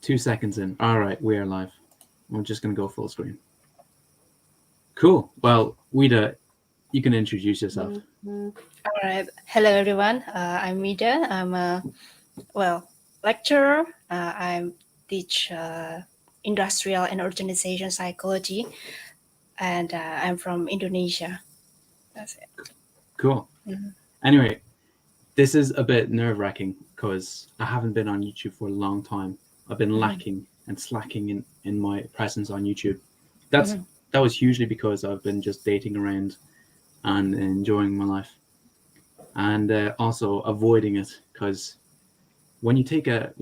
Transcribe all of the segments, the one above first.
2 seconds in. All right, we are live. I'm just going to go full screen. Cool. Well, Wida, you can introduce yourself. All right. Hello, everyone. I'm Mida. I'm a lecturer. I teach industrial and organization psychology, and I'm from Indonesia. That's it. Cool. Anyway, this is a bit nerve-wracking because I haven't been on YouTube for a long time. I've been lacking and slacking in my presence on YouTube. That was hugely because I've been just dating around and enjoying my life, and also avoiding it because when you take a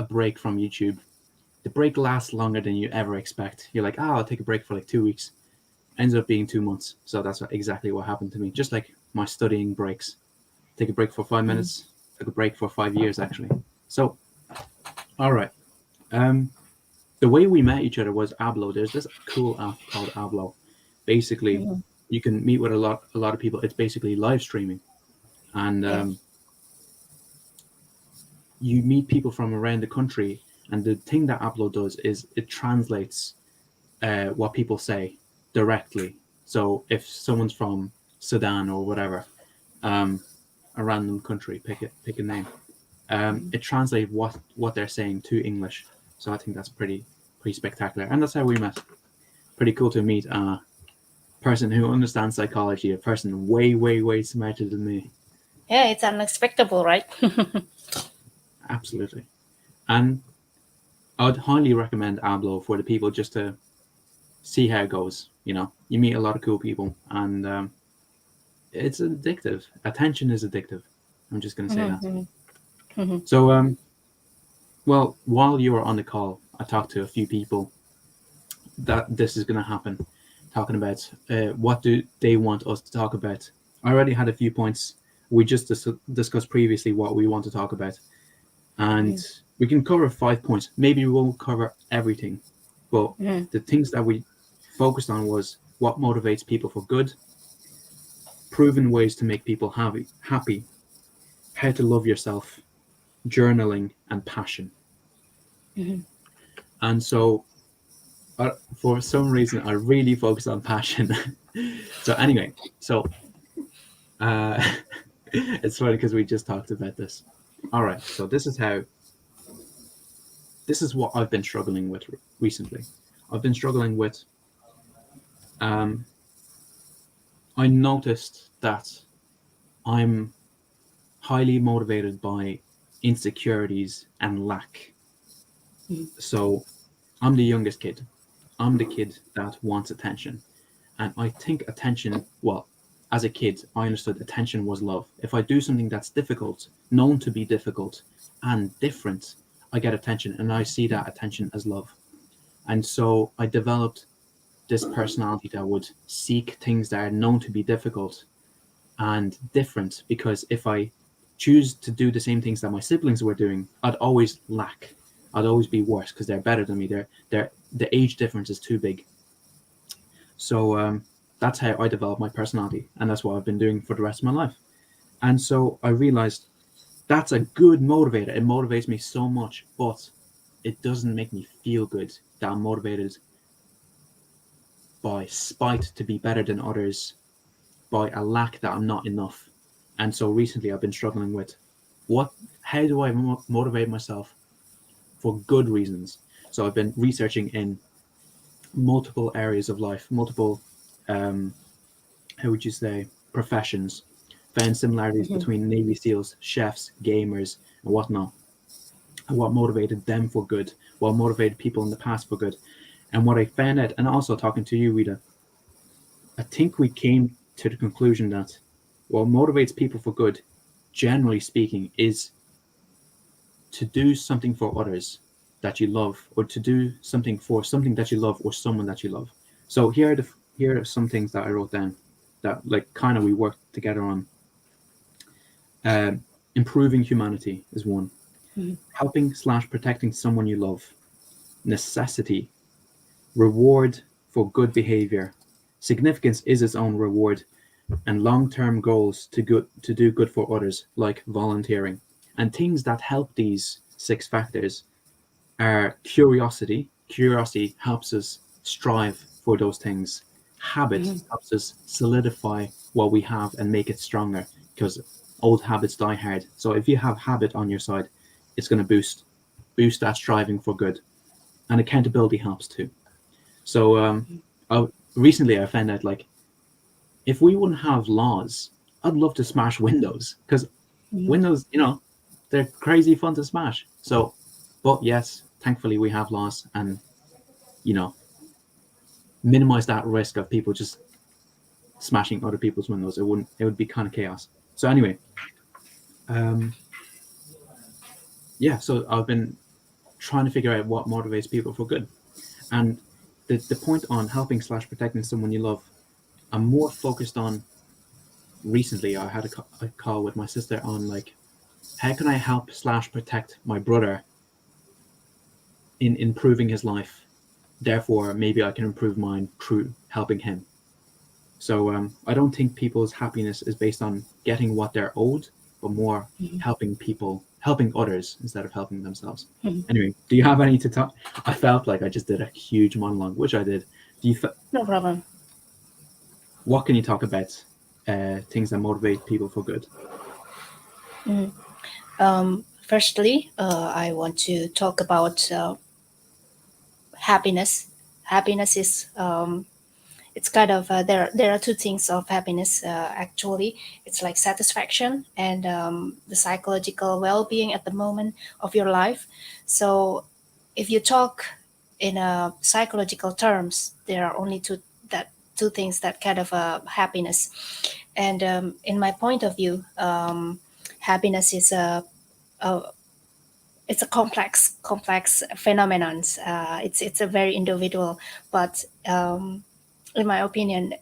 break from YouTube, the break lasts longer than you ever expect. You're like, I'll take a break for like 2 weeks. Ends up being 2 months. So that's exactly what happened to me. Just like my studying breaks. Take a break for 5 minutes. Took a break for 5 years actually. So, all right. The way we met each other was Ablo. There's this cool app called Ablo. Basically, you can meet with a lot of people. It's basically live streaming, and you meet people from around the country. And the thing that Ablo does is it translates what people say directly. So if someone's from Sudan or whatever, a random country, pick a name, it translates what they're saying to English. So I think that's pretty spectacular, and that's how we met. Pretty cool to meet a person who understands psychology, a person way smarter than me. Yeah, it's unexpected, right? Absolutely. And I'd highly recommend Ablo for the people just to see how it goes. You meet a lot of cool people, and it's addictive. Attention is addictive. I'm just going to say that. So, well, while you were on the call, I talked to a few people that this is going to happen, talking about what do they want us to talk about. I already had a few points. We just discussed previously what we want to talk about, and we can cover 5 points. Maybe we won't cover everything, but the things that we focused on was what motivates people for good, proven ways to make people happy, how to love yourself, journaling, and passion. And so for some reason I really focused on passion. So anyway, it's funny because we just talked about this. All right, so this is what I've been struggling with recently. I've been struggling with I noticed that I'm highly motivated by insecurities and lack. So I'm the youngest kid. I'm the kid that wants attention. And I think attention, well, as a kid, I understood attention was love. If I do something that's difficult, known to be difficult and different, I get attention, and I see that attention as love. And so I developed this personality that would seek things that are known to be difficult and different, because if I choose to do the same things that my siblings were doing, I'd always lack. I'd always be worse because they're better than me. The age difference is too big. So that's how I developed my personality, and that's what I've been doing for the rest of my life. And so I realized that's a good motivator. It motivates me so much, but it doesn't make me feel good that I'm motivated by spite to be better than others, by a lack that I'm not enough. And so recently I've been struggling with how do I motivate myself for good reasons? So I've been researching in multiple areas of life, multiple, how would you say, professions, found similarities between Navy SEALs, chefs, gamers, and whatnot, and what motivated them for good, what motivated people in the past for good. And what I found out, and also talking to you, Rita, I think we came to the conclusion that what motivates people for good, generally speaking, is to do something for others that you love, or to do something for something that you love or someone that you love. So here are some things that I wrote down that like kind of we worked together on. Improving humanity is one. Helping / protecting someone you love. Necessity. Reward for good behavior. Significance is its own reward. And long-term goals to do good for others, like volunteering. And things that help these 6 factors are curiosity. Curiosity helps us strive for those things. Habit helps us solidify what we have and make it stronger, because old habits die hard. So if you have habit on your side, it's going to boost that striving for good. And accountability helps too. So recently I found out, like, if we wouldn't have laws, I'd love to smash windows, because windows, they're crazy fun to smash. So, but yes, thankfully we have laws, and you know, minimize that risk of people just smashing other people's windows. It would be kind of chaos. So anyway, um, yeah. So I've been trying to figure out what motivates people for good, and the point on helping slash protecting someone you love, I'm more focused on. Recently, I had a call with my sister on, like, how can I help slash protect my brother in improving his life. Therefore, maybe I can improve mine through helping him. So I don't think people's happiness is based on getting what they're owed, but more helping others instead of helping themselves. Anyway, do you have any to talk? I felt like I just did a huge monologue, which I did. No problem. What can you talk about? Things that motivate people for good. Firstly, I want to talk about happiness. Happiness is it's kind of there are two things of happiness actually. It's like satisfaction and the psychological well-being at the moment of your life. So if you talk in psychological terms, there are only two things that kind of happiness. And in my point of view, happiness is a it's a complex phenomenon. It's a very individual, but in my opinion,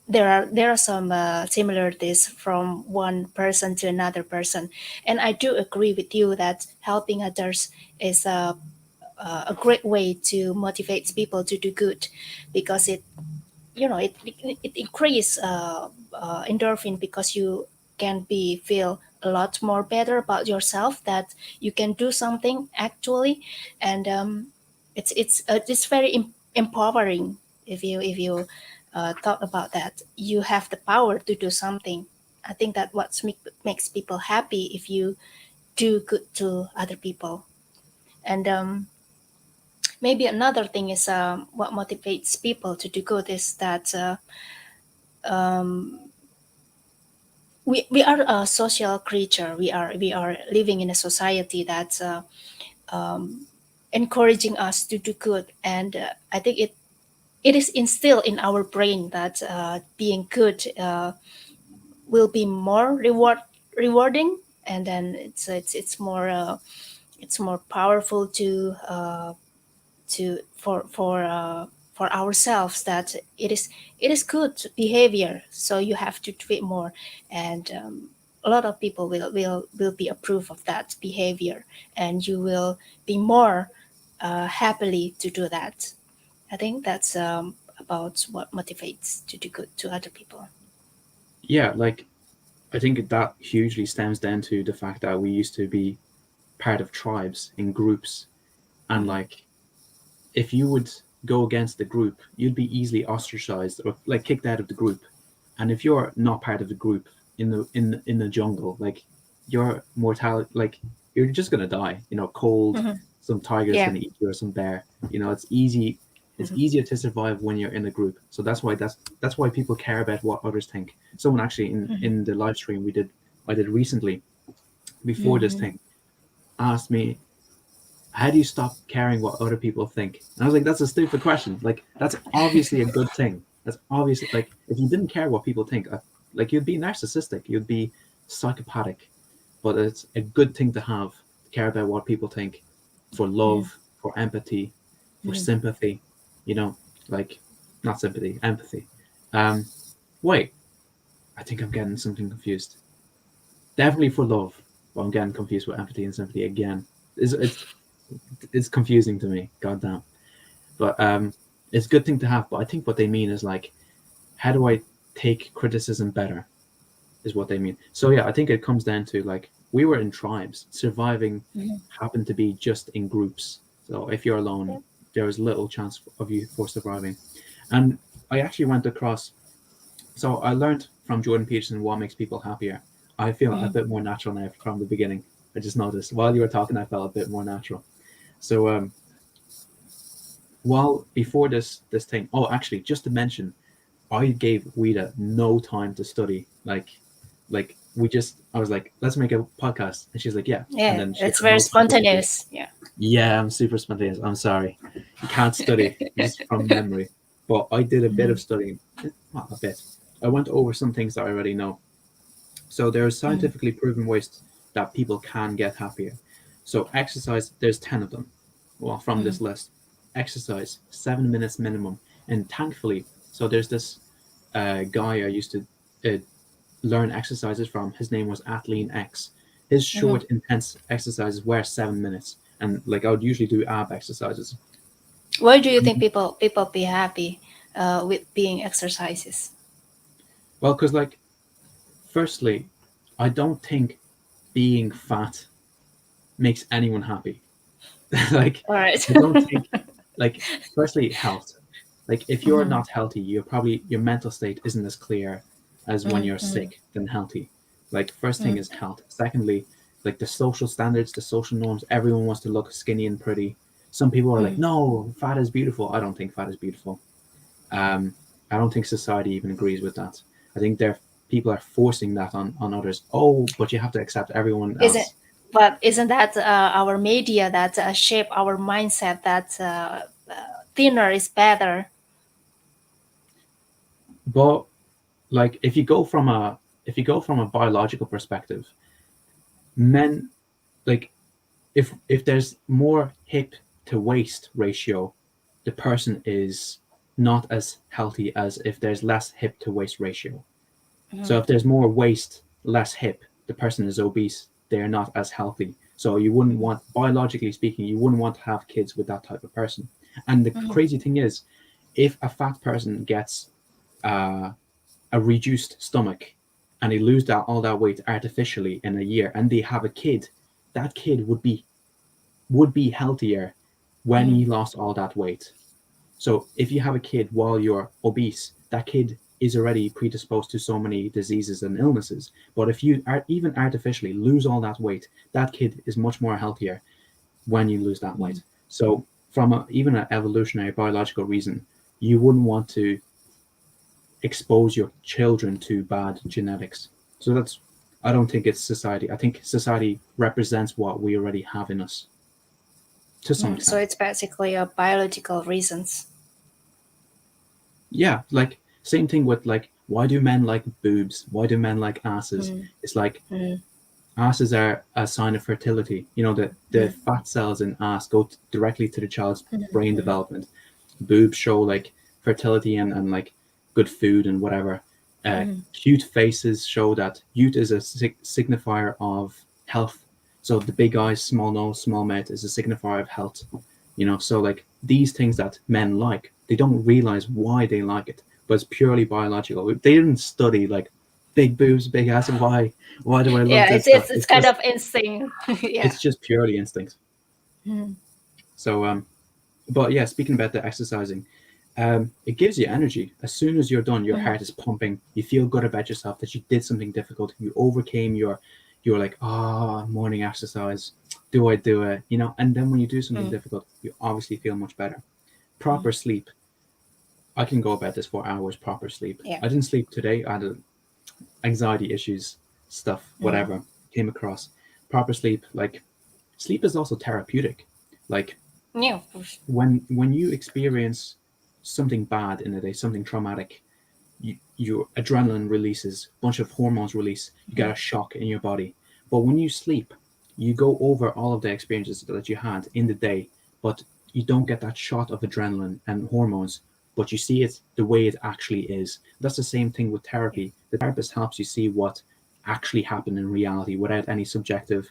there are some similarities from one person to another person, and I do agree with you that helping others is a great way to motivate people to do good, because it increase endorphin, because you can be feel a lot more better about yourself, that you can do something actually. And it's very empowering. If you thought about that, you have the power to do something. I think that makes people happy, if you do good to other people. And maybe another thing is what motivates people to do good is that um, we are a social creature. We are living in a society that's um, encouraging us to do good, and I think it is instilled in our brain that being good will be more rewarding, and then it's more powerful to for ourselves, that it is good behavior, so you have to do it more. And a lot of people will be approve of that behavior, and you will be more happily to do that. I think that's about what motivates to do good to other people. Yeah, like, I think that hugely stems down to the fact that we used to be part of tribes in groups, and like, if you would go against the group, you'd be easily ostracized or like kicked out of the group. And if you're not part of the group in the jungle, like, your mortality, like, you're just gonna die. Cold. Hmm. Some tiger's Yeah. gonna eat you, or some bear. It's easy. It's Hmm. easier to survive when you're in a group. So that's why people care about what others think. Someone actually in the live stream I did recently, before this Hmm. thing, asked me, how do you stop caring what other people think? And I was like, that's a stupid question. Like, that's obviously a good thing. That's obviously, like, if you didn't care what people think, like, you'd be narcissistic, you'd be psychopathic. But it's a good thing to have, to care about what people think, for Yeah. love, for empathy, for Hmm. sympathy. You know, like, not sympathy, empathy. Um, Wait, I think I'm getting something confused. Definitely for love, but I'm getting confused with empathy and sympathy again. It's confusing to me. Goddamn. But it's a good thing to have. But I think what they mean is, like, how do I take criticism better? Is what they mean. So yeah, I think it comes down to, like, we were in tribes. Surviving Hmm. happened to be just in groups. So if you're alone, Yeah. there is little chance of you for surviving. And I actually went across. So I learned from Jordan Peterson what makes people happier. I feel a Mhm. bit more natural now from the beginning. I just noticed while you were talking, I felt a bit more natural. So while before this thing, oh, actually, just to mention, I gave Wida no time to study. Like we just, I was like, let's make a podcast, and she's like, yeah, and Yeah, then she it's had very no time to study. spontaneous. Yeah. Yeah, I'm super spontaneous. I'm sorry, you can't study just from memory. But I did a bit of Mhm. studying, not a bit. I went over some things that I already know. So there are Mhm. scientifically proven ways that people can get happier. So exercise, there's 10 of them. Well, from Mhm. this list, exercise 7 minutes minimum, and thankfully, so there's this guy I used to uh, learn exercises from. His name was Athlean X. His Mhm. short, intense exercises were 7 minutes, and like I would usually do ab exercises. Why do you think people be happy with being exercises? Well, because like, firstly, I don't think being fat makes anyone happy. Like, All right. I don't think, like, firstly, health. Like, if you're Mhm. not healthy, you're probably, your mental state isn't as clear as when you're Mhm. sick than healthy. Like, first thing Mhm. is health. Secondly, like the social standards, the social norms, everyone wants to look skinny and pretty. Some people are like, Mhm. no, fat is beautiful. I don't think fat is beautiful. Um, I don't think society even agrees with that. I think people are forcing that on others. Oh, but you have to accept everyone Isn't else. but isn't that our media that shape our mindset that thinner is better? But like, if you go from a biological perspective, men, like, if there's more hip to waist ratio, the person is not as healthy as if there's less hip to waist ratio. So Mhm. if there's more waist, less hip, the person is obese. They're not as healthy. So you wouldn't want, biologically speaking, you wouldn't want to have kids with that type of person. And the Mhm. crazy thing is, if a fat person gets uh, a reduced stomach and they lose that all that weight artificially in a year and they have a kid, that kid would be healthier when Mhm. he lost all that weight. So if you have a kid while you're obese, that kid is already predisposed to so many diseases and illnesses. But if you are even artificially lose all that weight, that kid is much more healthier when you lose that weight. So from even an evolutionary biological reason, you wouldn't want to expose your children to bad genetics. So that's, I don't think it's society. I think society represents what we already have in us to some So extent. it's basically a biological reasons. Yeah, like same thing with like, why do men like boobs? Why do men like asses? Mhm. It's like Mhm. asses are a sign of fertility. You know, the Mhm. fat cells in ass go directly to the child's brain Mhm. development. Boobs show like fertility and like good food and whatever. Mhm. Cute faces show that youth is a signifier of health. So the big eyes, small nose, small mouth is a signifier of health. You know, so like these things that men like, they don't realize why they like it, but it's purely biological. They didn't study like big boobs, big ass, and why do I love Yeah, this it's stuff? it's, it's kind of instinct. Yeah. It's just purely instinct. Mhm. So but yeah, speaking about the exercising, it gives you energy. As soon as you're done, your Mhm. heart is pumping. You feel good about yourself that you did something difficult. You overcame you're like, morning exercise. Do I do it? You know, and then when you do something Mhm. difficult, you obviously feel much better. Mhm. Proper sleep. I can go about this for hours. Proper sleep. Yeah. I didn't sleep today. I had anxiety issues, stuff, Mhm. whatever came across. Proper sleep, like sleep is also therapeutic. Like Yeah, of course. when you experience something bad in a day, something traumatic, your adrenaline releases, a bunch of hormones release, you get Mhm. a shock in your body. But when you sleep, you go over all of the experiences that you had in the day, but you don't get that shot of adrenaline and hormones, but you see it the way it actually is. That's the same thing with Yeah. therapy. The therapist helps you see what actually happened in reality without any subjective,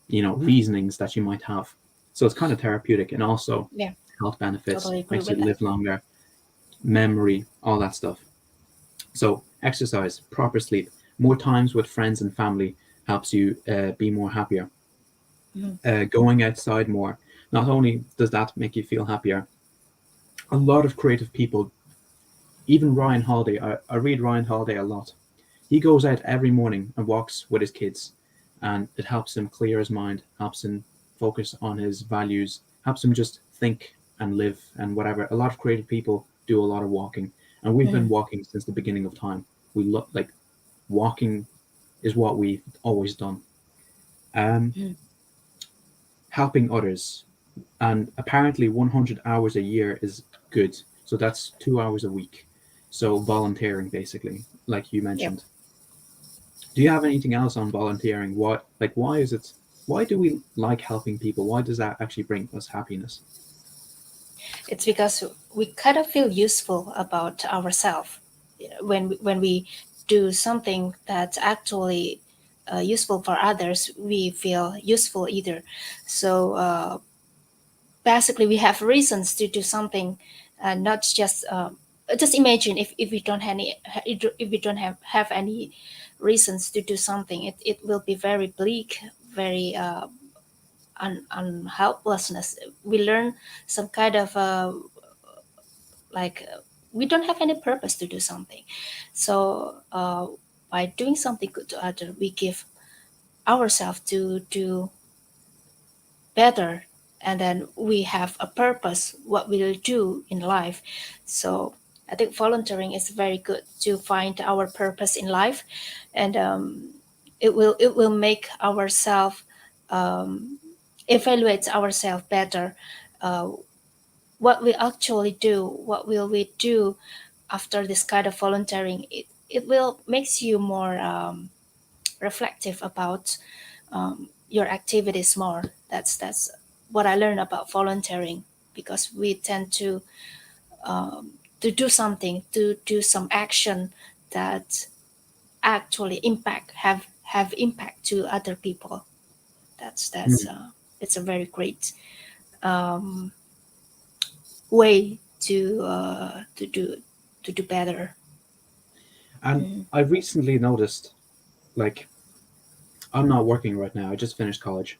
reasonings that you might have. So it's kind of therapeutic, and also Yeah. health benefits, Totally agree makes you with that. live longer, memory, all that stuff. So exercise, proper sleep, more times with friends and family helps you be more happier. Mhm. Going outside more. Not only does that make you feel happier, a lot of creative people, even Ryan Holiday, I read Ryan Holiday a lot. He goes out every morning and walks with his kids, and it helps him clear his mind, helps him focus on his values, helps him just think and live and whatever. A lot of creative people do a lot of walking, and we've been Mm, walking since the beginning of time. We look like walking is what we've always done. Um, mm, Helping others, and apparently 100 hours a year is good. So that's 2 hours a week. So volunteering, basically, like you yep. mentioned. Do you have anything else on volunteering? What, like, why is it? Why do we like helping people? Why does that actually bring us happiness? It's because we kind of feel useful about ourselves when we do something that's actually useful for others. We feel useful either. So basically, we have reasons to do something, not just imagine if we don't have any if we don't have any reasons to do something, it will be very bleak, very unhelplessness. We learn some kind of like we don't have any purpose to do something. So by doing something good to others, we give ourselves to do better, and then we have a purpose what we'll do in life. So I think volunteering is very good to find our purpose in life, and it will make ourselves um, evaluate ourselves better. uh, what we actually do, what will we do after this kind of volunteering. It will makes you more reflective about your activities more. That's what I learned about volunteering, because we tend um, to do something, to do some action that actually have impact to other people. That's Mm. it's a very great um, way to do better. And Mm. I recently noticed, like, I'm not working right now. I just finished college.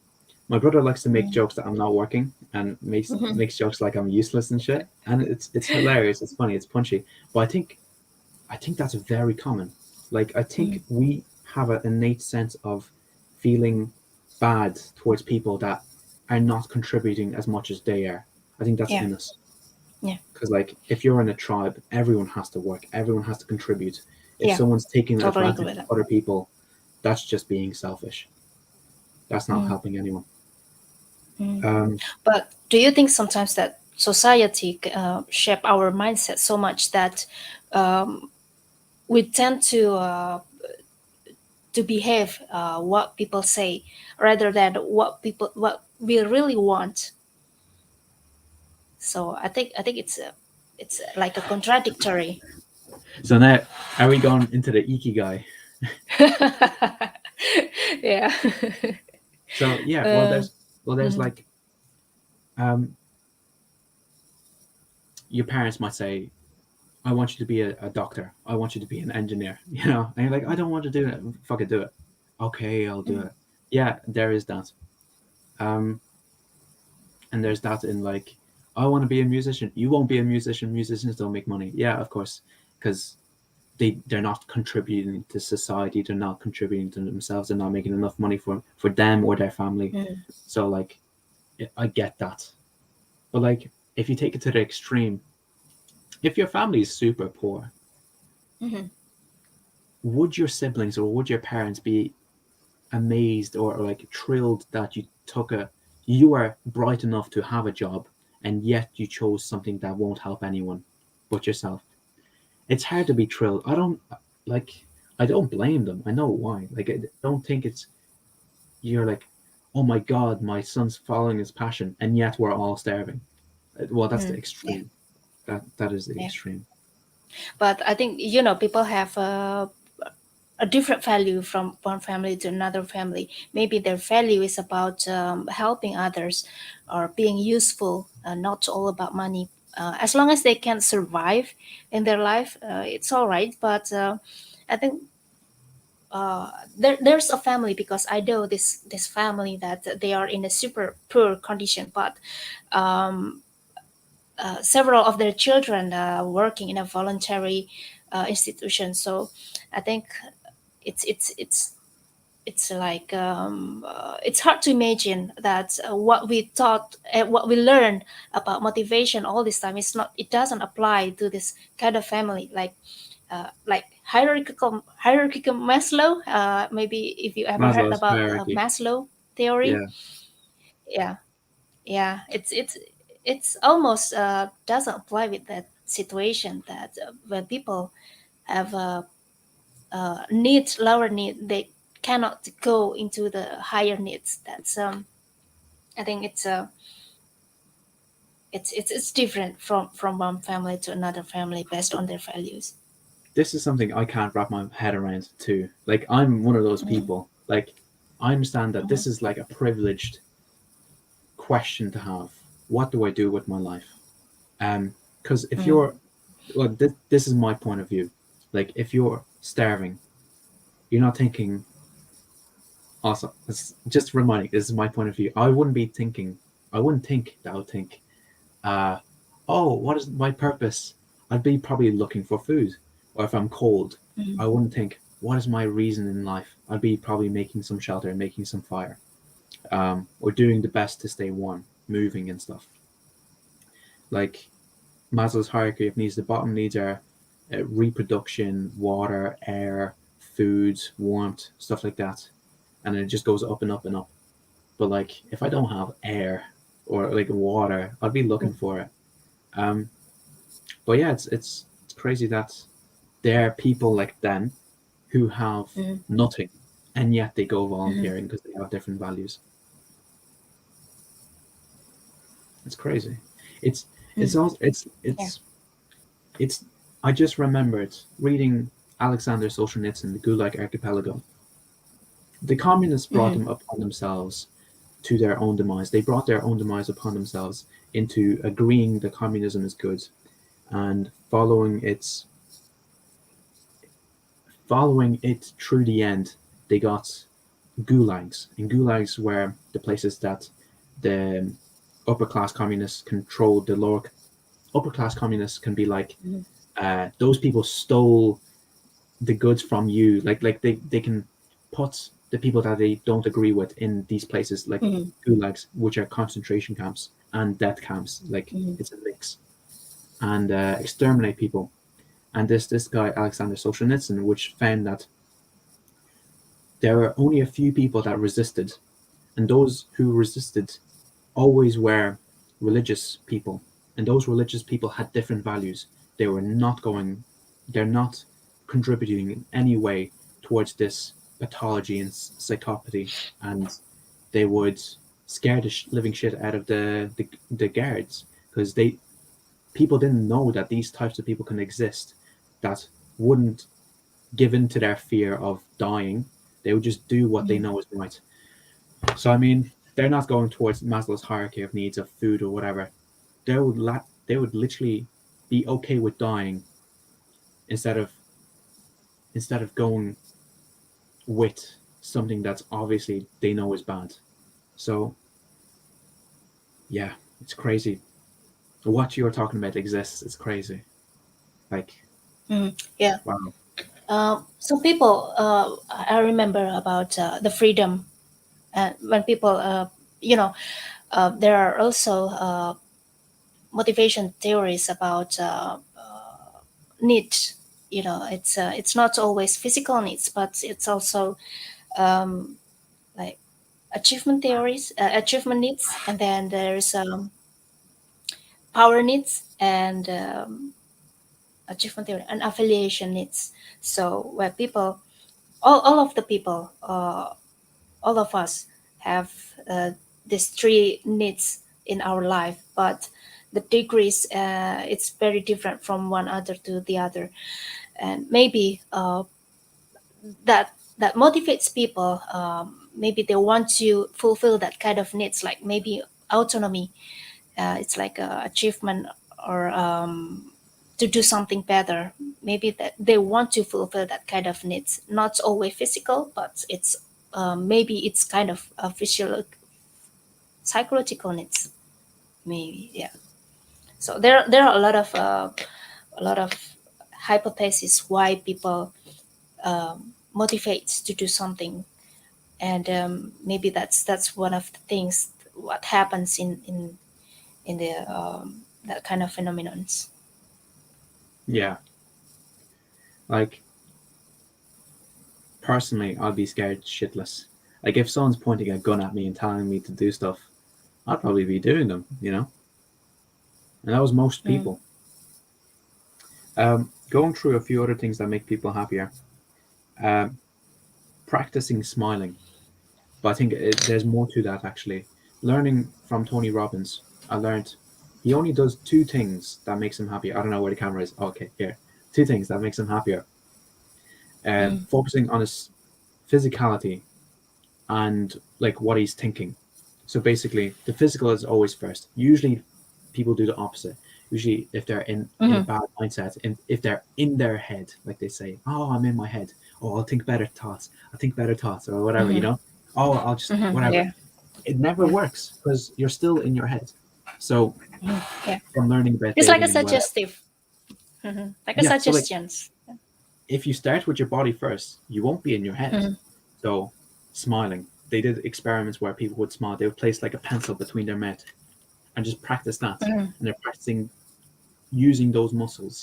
My brother likes to make Mm. jokes that I'm not working and makes Mhm. makes jokes like I'm useless and shit. And it's hilarious. It's funny. It's punchy. But I think that's very common. Like I Mm. think we have an innate sense of feeling bad towards people that are not contributing as much as they are. I think that's Yeah, in us. yeah, Because like if you're in a tribe, everyone has to work. Everyone has to contribute. If yeah. someone's taking Totally agree advantage with that. of other people, that's just being selfish. That's not Mm. helping anyone. Mm. Um, But do you think sometimes that society shape our mindset so much that um, we tend to behave what people say rather than what we really want? So I think it's like a contradictory. so now, are we going into the ikigai? Yeah. So yeah, uh, well, there's mm, like um, your parents might say, "I want you to be a doctor. I want you to be an engineer." And you're like, "I don't want to do it. Fuck it, do it." Okay, I'll do mm, it. Yeah, there is that. Um, and there's that in like, I want to be a musician. You won't be a musician. Musicians don't make money. Yeah, of course, because they're not contributing to society. They're not contributing to themselves. They're not making enough money for them or their family. mm, So like, I get that. But like, if you take it to the extreme, if your family is super poor, mhm. would your siblings or would your parents be amazed or like thrilled that you are bright enough to have a job and yet you chose something that won't help anyone but yourself? It's hard to be thrilled. Like I don't blame them. I know why. Like I don't think it's you're like, oh my god, my son's following his passion and yet we're all starving. Well, that's the Yeah, extreme. That is the yeah. extreme. But I think people have a different value from one family to another family. Maybe their value is about helping others or being useful, not all about money. As long as they can survive in their life, it's all right. But I think there's a family, because I know this family that they are in a super poor condition, but um, several of their children working in a voluntary institution. So I think it's it's like it's hard to imagine that what we taught, what we learned about motivation all this time is not, it doesn't apply to this kind of family, like hierarchical Maslow. Maybe if you ever heard Maslow's about hierarchy. Maslow theory. Yeah, Yeah, yeah, it's almost doesn't apply with that situation, that when people have needs, lower need, they cannot go into the higher needs. That's I think it's different from one family to another family based on their values. this is something I can't wrap my head around too. Like I'm one of those Mm-hmm. people. Like I understand that Mm-hmm. this is like a privileged question to have. What do I do with my life? Because if Mm-hmm. you're, well, this is my point of view. Like if you're starving, you're not thinking. Also, it's just reminding. This is my point of view. I wouldn't be thinking. I wouldn't think that. I would think, uh, oh, what is my purpose? I'd be probably looking for food. Or if I'm cold, Mm-hmm. I wouldn't think, what is my reason in life? I'd be probably making some shelter and making some fire, or doing the best to stay warm, moving and stuff. Like Maslow's hierarchy of needs, the bottom needs are reproduction, water, air, food, warmth, stuff like that. And then it just goes up and up and up. But like, if I don't have air or like water, I'd be looking for it. Um, but yeah, it's crazy that there are people like them who have Mm-hmm. nothing, and yet they go Mm-hmm. volunteering because they have different values. It's crazy. It's it's Mm-hmm. also Yeah. it's. I just remembered reading Alexander Solzhenitsyn, the Gulag Archipelago. The communists brought Mm-hmm. them upon themselves to their own demise. They brought their own demise upon themselves into agreeing that communism is good and following it through the end. They got gulags, and gulags were the places that the upper class communists controlled. The lower upper class communists can be like Mm-hmm. those people stole the goods from you. Like they can put the people that they don't agree with in these places like Mm-hmm. gulags, which are concentration camps and death camps. Like Mm-hmm. it's a mix, and exterminate people. And this guy Alexander Solzhenitsyn, which found that there were only a few people that resisted, and those who resisted always were religious people, and those religious people had different values. They were not going, they're not contributing in any way towards this pathology and psychopathy, and they would scare the living shit out of the guards because they people didn't know that these types of people can exist that wouldn't give in to their fear of dying. They would just do what they Mm-hmm. know is right. So I mean, they're not going towards Maslow's hierarchy of needs of food or whatever. They would literally be okay with dying instead of going with something that's obviously they know is bad. So yeah, it's crazy. What you're talking about exists. It's crazy. Like Mm-hmm. Yeah. wow. Some people, I remember about the freedom, and when people, you know, there are also motivation theories about needs. You know, it's not always physical needs, but it's also um, like achievement theories, achievement needs, and then there's power needs, and achievement theory and affiliation needs. So where people, all of the people, all of us have uh, these three needs in our life, but the degrees, it's very different from one other to the other, and maybe that that motivates people. Maybe they want to fulfill that kind of needs, like maybe autonomy. It's like a achievement, or to do something better. maybe that they want to fulfill that kind of needs, not always physical, but it's maybe it's kind of a psychological needs, maybe. Yeah. So there are a lot of hypotheses why people motivate to do something, and maybe that's one of the things what happens in the that kind of phenomenons. Yeah, like personally, I'd be scared shitless. Like if someone's pointing a gun at me and telling me to do stuff, I'd probably be doing them, you know. And that was most Mm. people. Going through a few other things that make people happier. Um, Practicing smiling, but I think there's more to that actually. Learning from Tony Robbins, I learned he only does two things that makes him happy. I don't know where the camera is. Okay, here. Two things that makes him happier. Mm. Focusing on his physicality and like what he's thinking. So basically, the physical is always first. Usually, people do the opposite. Usually, if they're in a Mm. bad mindset, and if they're in their head, like they say, "Oh, I'm in my head. Oh, I'll think better thoughts. I'll think better thoughts, or whatever." You Mm-hmm. know. Oh, I'll just Mm-hmm. whatever. Yeah. It never Yeah. works because you're still in your head. So Mm. Yeah. from learning about It's like a dating and whatever, suggestive, like a yeah. So like, suggestions. if you start with your body first, you won't be in your head. Mm-hmm. So smiling. They did experiments where people would smile. They would place like a pencil between their mouth and just practice that. Mm-hmm. And they're practicing using those muscles,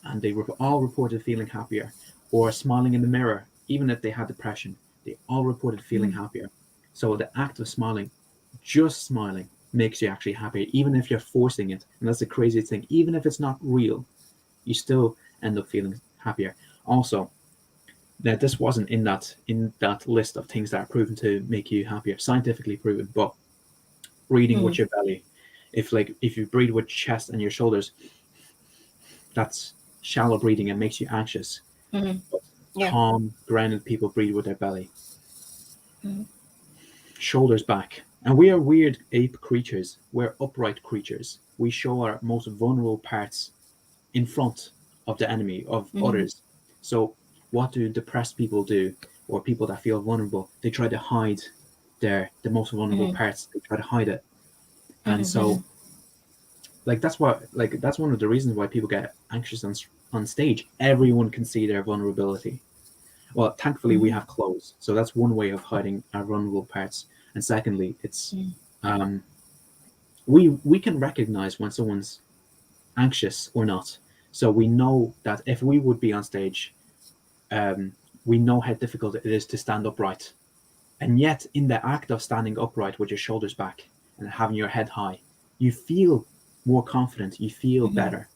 and they all reported feeling happier. Or smiling in the mirror, even if they had depression, they all reported feeling happier. So the act of smiling, just smiling, makes you actually happier, even if you're forcing it. And that's the craziest thing. Even if it's not real, you still end up feeling happier. Also, now this wasn't in that list of things that are proven to make you happier, scientifically proven, but breathing Mm-hmm. with your belly. If you breathe with chest and your shoulders, that's shallow breathing and makes you anxious. Mm-hmm. Yeah. Calm, grounded people breathe with their belly, Mm-hmm. shoulders back. And we are weird ape creatures. We're upright creatures. We show our most vulnerable parts in front of the enemy, of Mm-hmm. others. So what do depressed people do, or people that feel vulnerable? They try to hide the most vulnerable Mm-hmm. parts. They try to hide it. And Mm-hmm. so that's one of the reasons why people get anxious on stage. Everyone can see their vulnerability. Well, thankfully we Mm-hmm. have clothes, so that's one way of hiding our vulnerable parts. And secondly, it's um, we can recognize when someone's anxious or not. So we know that if we would be on stage, um, we know how difficult it is to stand upright. And yet, in the act of standing upright with your shoulders back and having your head high, you feel more confident, you feel Mm-hmm. better.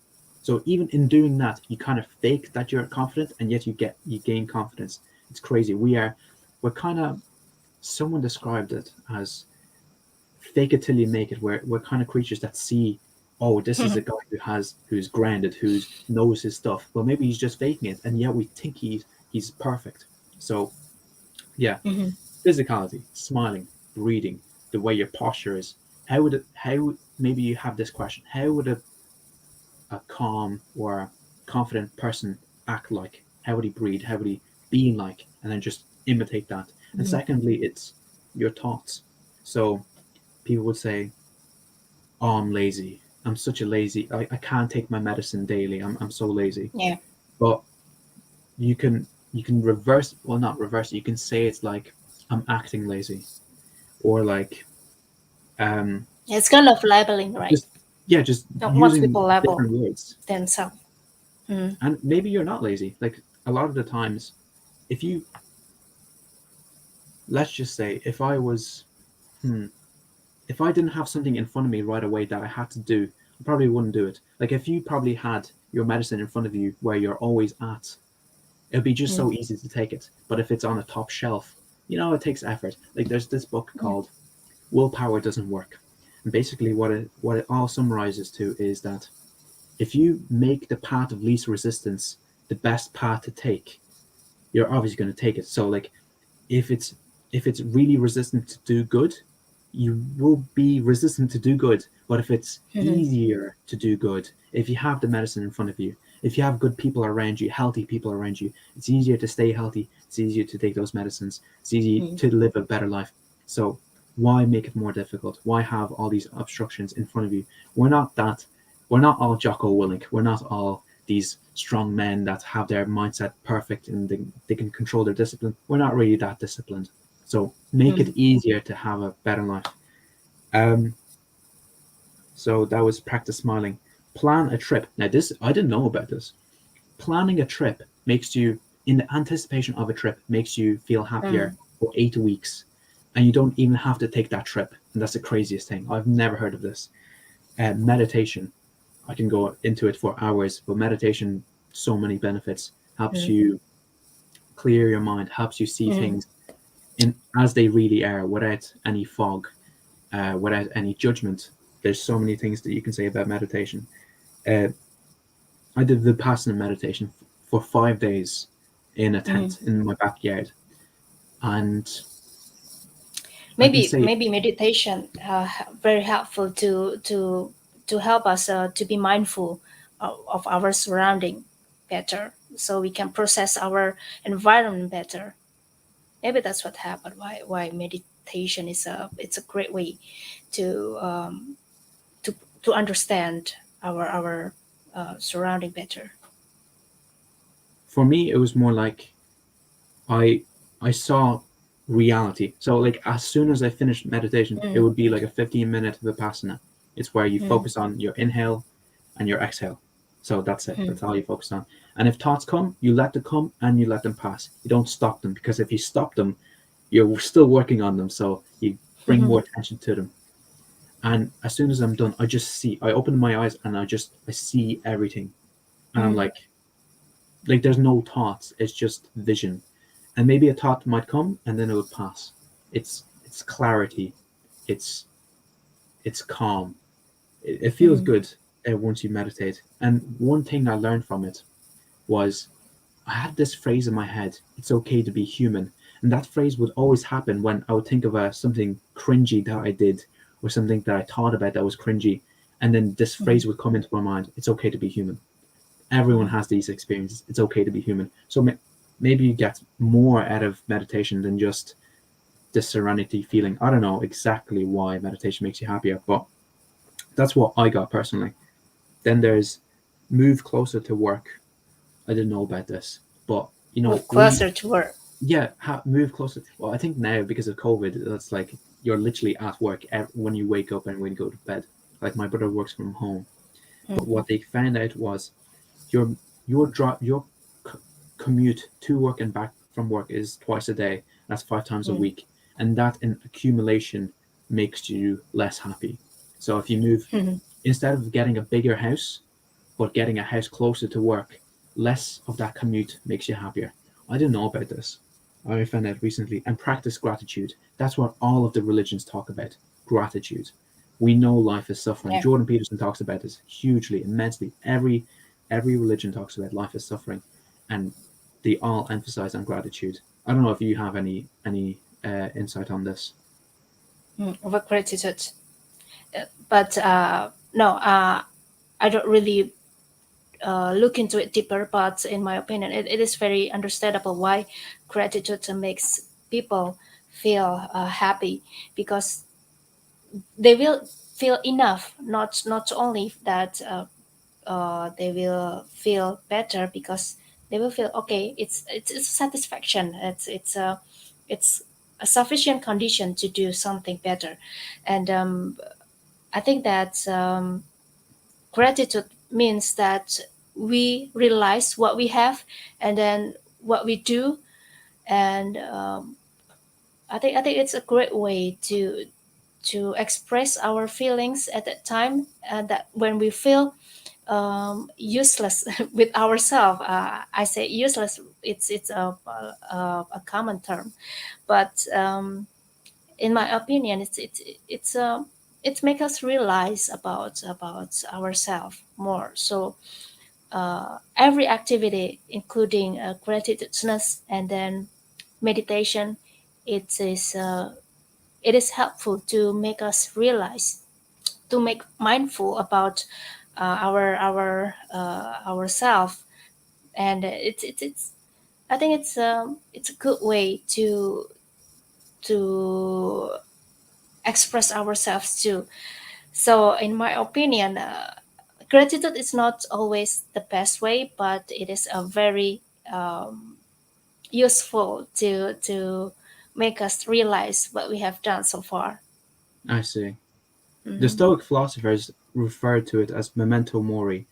So even in doing that, you kind of fake that you're confident, and yet you gain confidence. It's crazy. We're kind of, someone described it as fake it till you make it. We're kind of creatures that see, oh, this is a guy who's grounded, who knows his stuff. Well, maybe he's just faking it, and yet we think he's perfect. So yeah, Mm-hmm. physicality, smiling, breathing, the way your posture is. How maybe you have this question: how would a calm or confident person act like? How would he breathe? How would he be like? And then just imitate that. And Mm-hmm. secondly, it's your thoughts. So people would say, "Oh, I'm lazy. I'm such a lazy. I can't take my medicine daily. I'm so lazy." Yeah. But you can reverse. Well, not reverse. You can say it's like, "I'm acting lazy," or like um It's kind of labeling, right? just yeah, just Once using people label different words. themselves. Mm. And maybe you're not lazy. Like a lot of the times, if you let's just say hmm, if I didn't have something in front of me right away that I had to do, I probably wouldn't do it. Like if you probably had your medicine in front of you where you're always at, it'd be just Mm. so easy to take it. But if it's on a top shelf, it takes effort. Like there's this book Yeah. called Willpower Doesn't Work. And basically what it all summarizes to is that if you make the path of least resistance the best path to take, you're obviously going to take it. So like if it's really resistant to do good, you will be resistant to do good. But if it's Mm-hmm. easier to do good, if you have the medicine in front of you, If you have good people around you, healthy people around you, it's easier to stay healthy. It's easier to take those medicines. It's easy Mm. to live a better life. So why make it more difficult? Why have all these obstructions in front of you? We're not that. We're not all Jocko Willink. We're not all these strong men that have their mindset perfect and they can control their discipline. We're not really that disciplined. So make it Mm. easier to have a better life. Um, so that was practice smiling. Plan a trip. Now this I didn't know about this. Planning a trip makes you, in the anticipation of a trip, makes you feel happier Mm. for 8 weeks, and you don't even have to take that trip. And that's the craziest thing. I've never heard of this. Meditation. I can go into it for hours, but meditation, so many benefits. Helps Mm. you clear your mind. Helps you see Mm. things in as they really are, without any fog, without any judgment. There's so many things that you can say about meditation. Uh, I did the Vipassana meditation for 5 days in a Mm. tent in my backyard, and I can Maybe say maybe meditation very helpful to help us to be mindful of our surrounding better, so we can process our environment better. Maybe that's what happened. Why meditation is a it's a great way to to to understand our surrounding better. for me it was more like I I saw reality. So like as soon as I finished meditation, it Mm. would be like a 15-minute Vipassana. It's where you Mm. focus on your inhale and your exhale. So that's it. Mm. That's all you focus on. And if thoughts come, you let them come and you let them pass. You don't stop them, because if you stop them, you're still working on them. So you bring more attention to them. And as soon as I'm done, I open my eyes and I see everything. And I'm Mm. like there's no thoughts. It's just vision. And maybe a thought might come and then it would pass. It's clarity. It's it's calm. It feels Mm. good once you meditate. And one thing I learned from it was I had this phrase in my head: "It's okay to be human." And that phrase would always happen when I would think of something cringy that I did, or something that I thought about that was cringy, and then this Mm. phrase would come into my mind: "It's okay to be human." Everyone Mm. has these experiences. It's okay to be human. So maybe you get more out of meditation than just this serenity feeling. I don't know exactly why meditation makes you happier, but that's what I got personally. Then there's move closer to work. I didn't know about this, but Move we closer to work. yeah move closer. Well, I think now because of COVID, that's like you're literally at work when you wake up and when you go to bed. Like my brother works from home, but Mm. what they found out was your your commute to work and back from work is twice a day. That's 5 times a Mm. week, and that in accumulation makes you less happy. So if you move, Mm. instead of getting a bigger house, but getting a house closer to work, less of that commute makes you happier. I didn't know about this. I found out recently. And practice gratitude. That's what all of the religions talk about. Gratitude. We know life is suffering. Yeah. Jordan Peterson talks about this hugely, immensely. Every religion talks about life is suffering, and they all emphasize on gratitude. I don't know if you have insight on this. Mm. Over gratitude. But no, I don't really look into it deeper. But in my opinion, it is very understandable why gratitude makes people feel happy, because they will feel enough. Not only that they will feel better, because they will feel okay. It's satisfaction. It's a sufficient condition to do something better, and I think that gratitude means that we realize what we have, and then what we do, and I think it's a great way to express our feelings at that time, that when we feel useless with ourselves. I say useless. It's a common term, but in my opinion, it's make us realize about ourselves more. So every activity, including gratitudeness and then meditation, it is uh, it is helpful to make us realize, to make mindful about ourself, and it's I think it's a good way to express ourselves too. So in my opinion, gratitude is not always the best way, but it is a very useful to make us realize what we have done so far. I see. The Mhm. Stoic philosophers referred to it as memento mori.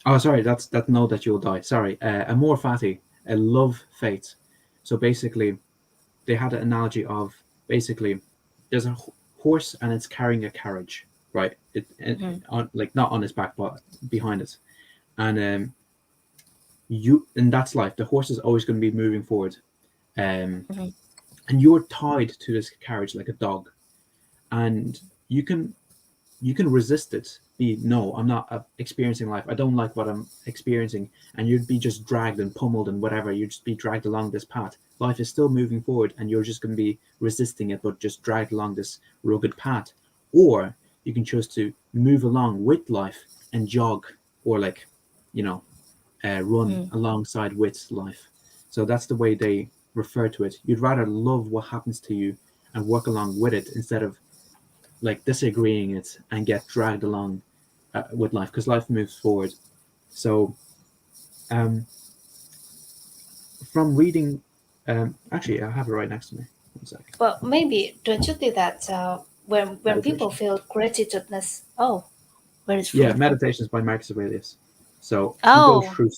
Oh, sorry, that's that know that you'll die. Sorry, amor fati, a love fate. So basically, they had an analogy of basically there's a horse and it's carrying a carriage, right? It Mhm. on like not on its back but behind it, and you and that's life. The horse is always going to be moving forward, um, Mhm. and you're tied to this carriage like a dog, and you can you can resist it. Be no, I'm not experiencing life. I don't like what I'm experiencing, and you'd be just dragged and pummeled and whatever. You'd just be dragged along this path. Life is still moving forward, and you're just going to be resisting it, but just dragged along this rugged path. Or you can choose to move along with life and jog, or like, you know, run Mhm. alongside with life. So that's the way they refer to it. You'd rather love what happens to you and work along with it instead of like disagreeing it and get dragged along with life because life moves forward. So um, from reading, actually, I have it right next to me. One sec. Well, maybe don't you think that when people Meditation. feel gratitudeness, oh, where is Yeah, from? Meditations by Marcus Aurelius. So Oh, he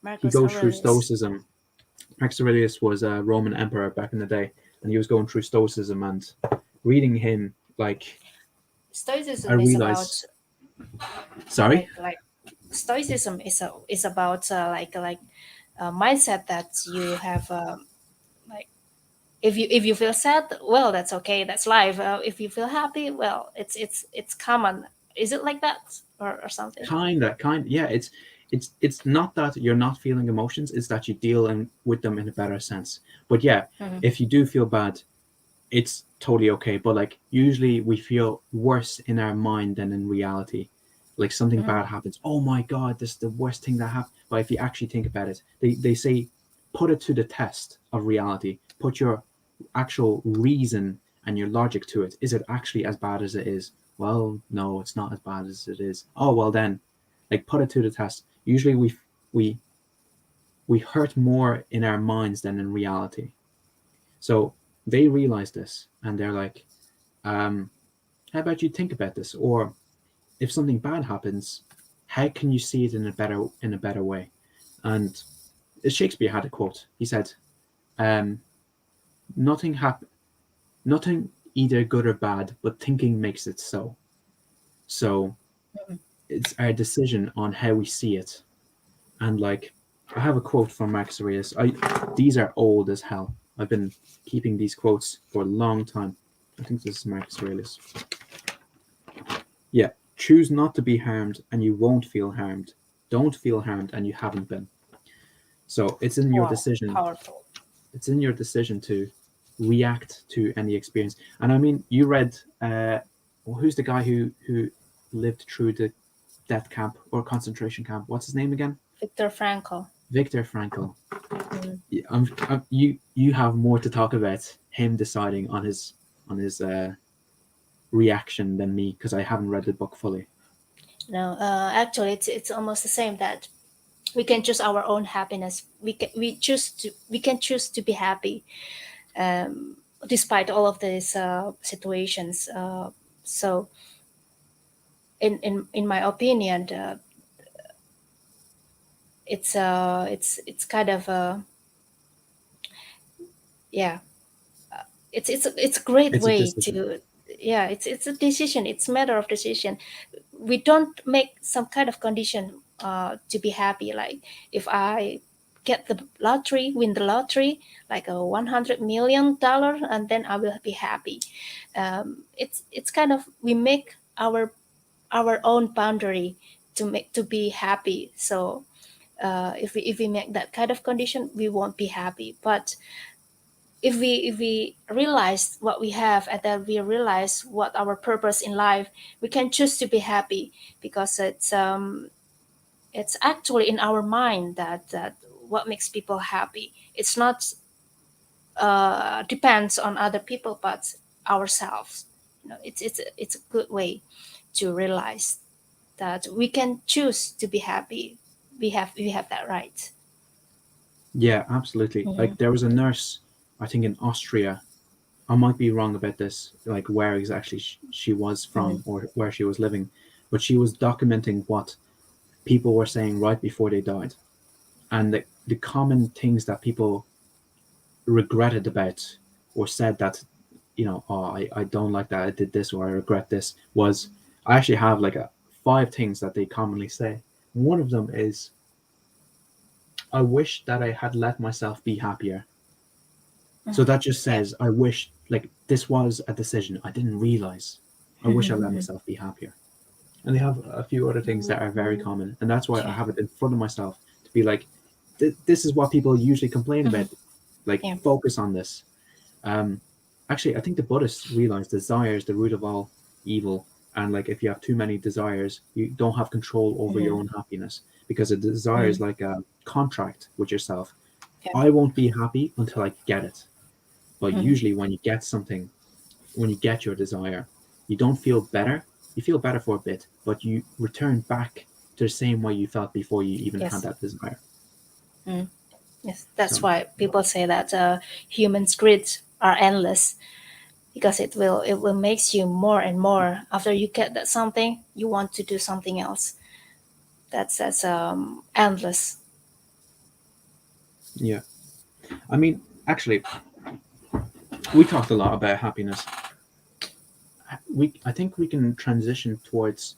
Marcus goes through Aurelius. Stoicism. Marcus Aurelius was a Roman emperor back in the day, and he was going through Stoicism and reading him. Like I Stoicism is about realize, sorry, like Stoicism is about like a mindset that you have like if you feel sad, well, that's okay, that's life. If you feel happy, well, it's common. Is it like that or something? yeah, it's not that you're not feeling emotions, it's that you deal with them in a better sense. But yeah, Hmm. if you do feel bad, it's totally okay, but like usually we feel worse in our mind than in reality. Like something Hmm. bad happens, oh my god, this is the worst thing that happened. But if you actually think about it, they say put it to the test of reality, put your actual reason and your logic to it. Is it actually as bad as it is? Well, no, it's not as bad as it is. Oh well, then like put it to the test. Usually we we hurt more in our minds than in reality. So they realize this and they're like, um, how about you think about this? Or if something bad happens, how can you see it in a better way? And Shakespeare had a quote. He said, um, "Nothing nothing either good or bad, but thinking makes it so." So it's our decision on how we see it. And like, I have a quote from Max Aurelius. These are old as hell. I've been keeping these quotes for a long time. I think this is Marcus Aurelius. Yeah, choose not to be harmed, and you won't feel harmed. Don't feel harmed, and you haven't been. So it's in your Wow, decision. powerful. It's in your decision to react to any experience. And I mean, you read. Well, who's the guy who lived through the death camp or concentration camp? What's his name again? Viktor Frankl. Viktor Frankl. Hmm. You have more to talk about him deciding on his reaction than me because I haven't read the book fully. No, actually, it's almost the same that we can choose our own happiness. We can choose to be happy, um, despite all of these situations. So, in my opinion, it's kind of yeah, it's a great It's a way decision. to, yeah, it's a decision. It's a matter of decision. We don't make some kind of condition to be happy. Like if I get the lottery, win the lottery, like a $100 million, and then I will be happy. It's kind of we make our own boundary to be happy. So if we make that kind of condition, we won't be happy. But if we realize what we have, and then we realize what our purpose in life, we can choose to be happy, because it's actually in our mind that what makes people happy. It's not depends on other people, but ourselves. It's a good way to realize that we can choose to be happy. We have that right. Yeah, absolutely. Mm-hmm. Like there was a nurse, I think in Austria. I might be wrong about this, like where exactly she was Mm-hmm. from or where she was living, but she was documenting what people were saying right before they died, and the common things that people regretted about or said that, oh, I don't like that I did this or I regret this, was I actually have like a five things that they commonly say. One of them is, I wish that I had let myself be happier. So that just Yeah. says, I wish, like, this was a decision I didn't realize. I wish I let myself be happier. And they have a few other things that are very common. And that's why I have it in front of myself to be like, this is what people usually complain Mm-hmm. about. Like, Yeah. focus on this. Um, Actually, I think the Buddhists realize desire is the root of all evil. And like, if you have too many desires, you don't have control over your Mm-hmm. own happiness, because a desire Mm-hmm. is like a contract with yourself. Yeah. I won't be happy until I get it. But Mm-hmm. usually, when you get something, when you get your desire, you don't feel better. You feel better for a bit, but you return back to the same way you felt before you even had Yes. that desire. Mm. Yes, that's So, why people say that human grids are endless, because it will makes you more and more. After you get that something, you want to do something else. That's endless. yeah. I mean, actually, we talked a lot about happiness. I think we can transition towards,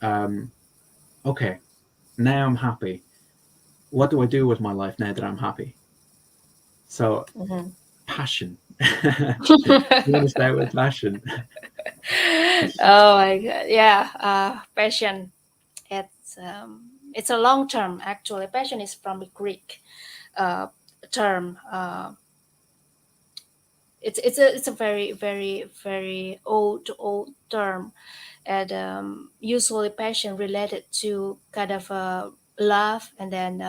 um, okay, now I'm happy. What do I do with my life now that I'm happy? So, Hmm. passion. You want to start with passion? Oh my god, yeah. Passion. It's a long term. Actually, passion is from the Greek uh, term. It's a very very old term, and usually passion related to kind of love, and then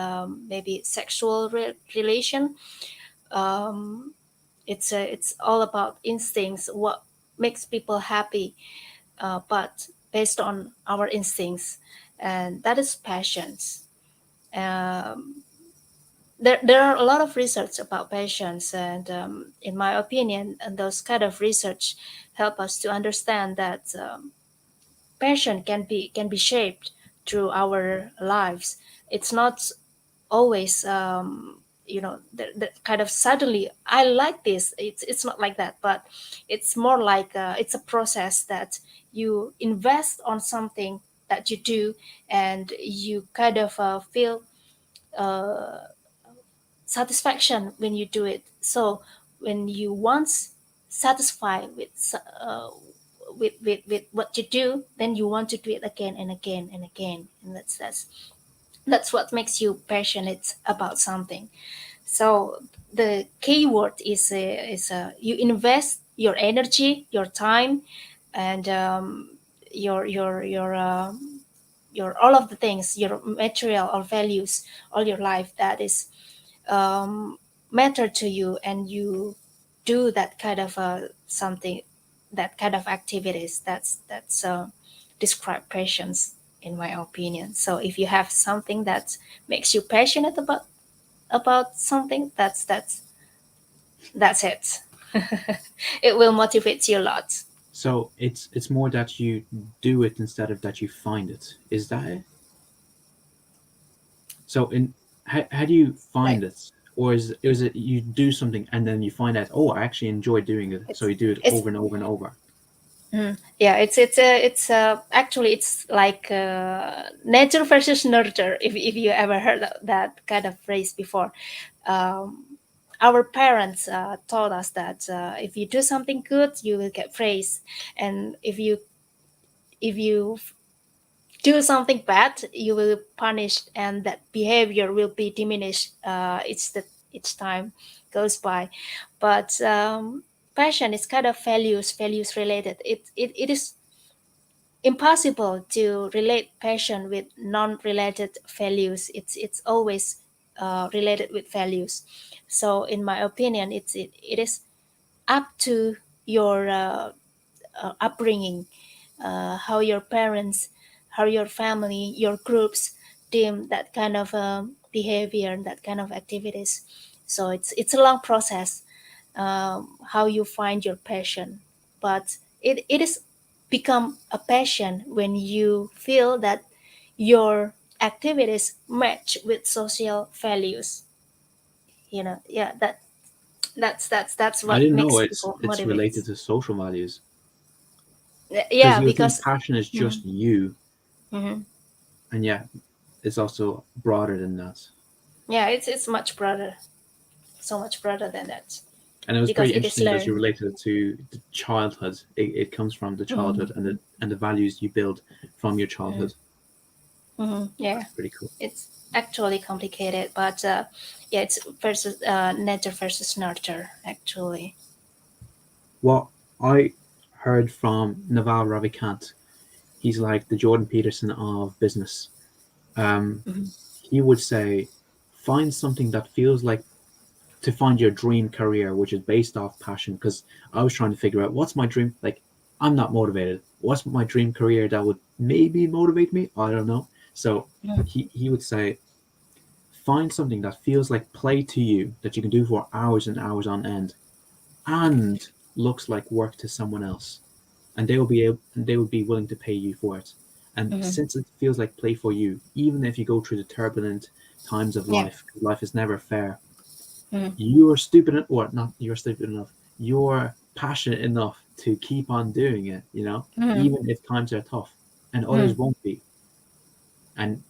maybe sexual relation. Um, it's all about instincts, what makes people happy, but based on our instincts, and that is passions. Um, there are a lot of research about passions, and in my opinion, and those kind of research help us to understand that passion can be shaped through our lives. It's not always the kind of suddenly I like this. It's not like that, but it's more like it's a process that you invest on something that you do, and you kind of feel uh, satisfaction when you do it. So when you once satisfied with what you do, then you want to do it again and again and again, and that's what makes you passionate about something. So the key word is you invest your energy, your time, and your all of the things, your material or values, all your life that is um, matter to you, and you do that kind of something, that kind of activities. That's describe passions, in my opinion. So if you have something that makes you passionate about something, that's it. It will motivate you a lot. So it's more that you do it instead of that you find it. Is that it? So in how do you Like find it, or is it you do something and then you find out, oh, I actually enjoy doing it, so it's you do it it's over and over and over. yeah, it's actually it's like nature versus nurture, if you ever heard that kind of phrase before. um, our parents taught us that if you do something good, you will get praise, and if you do something bad, you will be punished, and that behavior will be diminished. It's the each time goes by. But passion is kind of values related. It is impossible to relate passion with non-related values. It's always related with values. So in my opinion, it is up to your upbringing, how your parents, how your family, your groups deem that kind of behavior, that kind of activities. So it's a long process, how you find your passion, but it is become a passion when you feel that your activities match with social values. Yeah, that's I what didn't know makes it's people it's related motivates. to social values because Yeah, you would think because passion is mhm, just you, mhm. and yeah, it's also broader than that. Yeah, it's much broader, so much broader than that, And it was because pretty it is interesting that you learned. related it to the childhood. It comes from the Hmm. childhood and the values you build from your Hmm. childhood. Hmm. Yeah, That's pretty cool. it's actually complicated, but yeah, it's versus nature versus nurture actually. What I heard from Naval Ravikant, he's like the Jordan Peterson of business. Um, Hmm. he would say, find something that feels like to find your dream career, which is based off passion. Because I was trying to figure out what's my dream. Like, I'm not motivated. What's my dream career that would maybe motivate me? I don't know. So he would say, find something that feels like play to you that you can do for hours and hours on end, and looks like work to someone else, and they would be willing to pay you for it. And Hmm. since it feels like play for you, even if you go through the turbulent times of Yeah. life, 'cause life is never fair, Hmm. you're stupid, or not, you're stupid enough, you're passionate enough to keep on doing it, Hmm. even if times are tough and Hmm. others won't be. And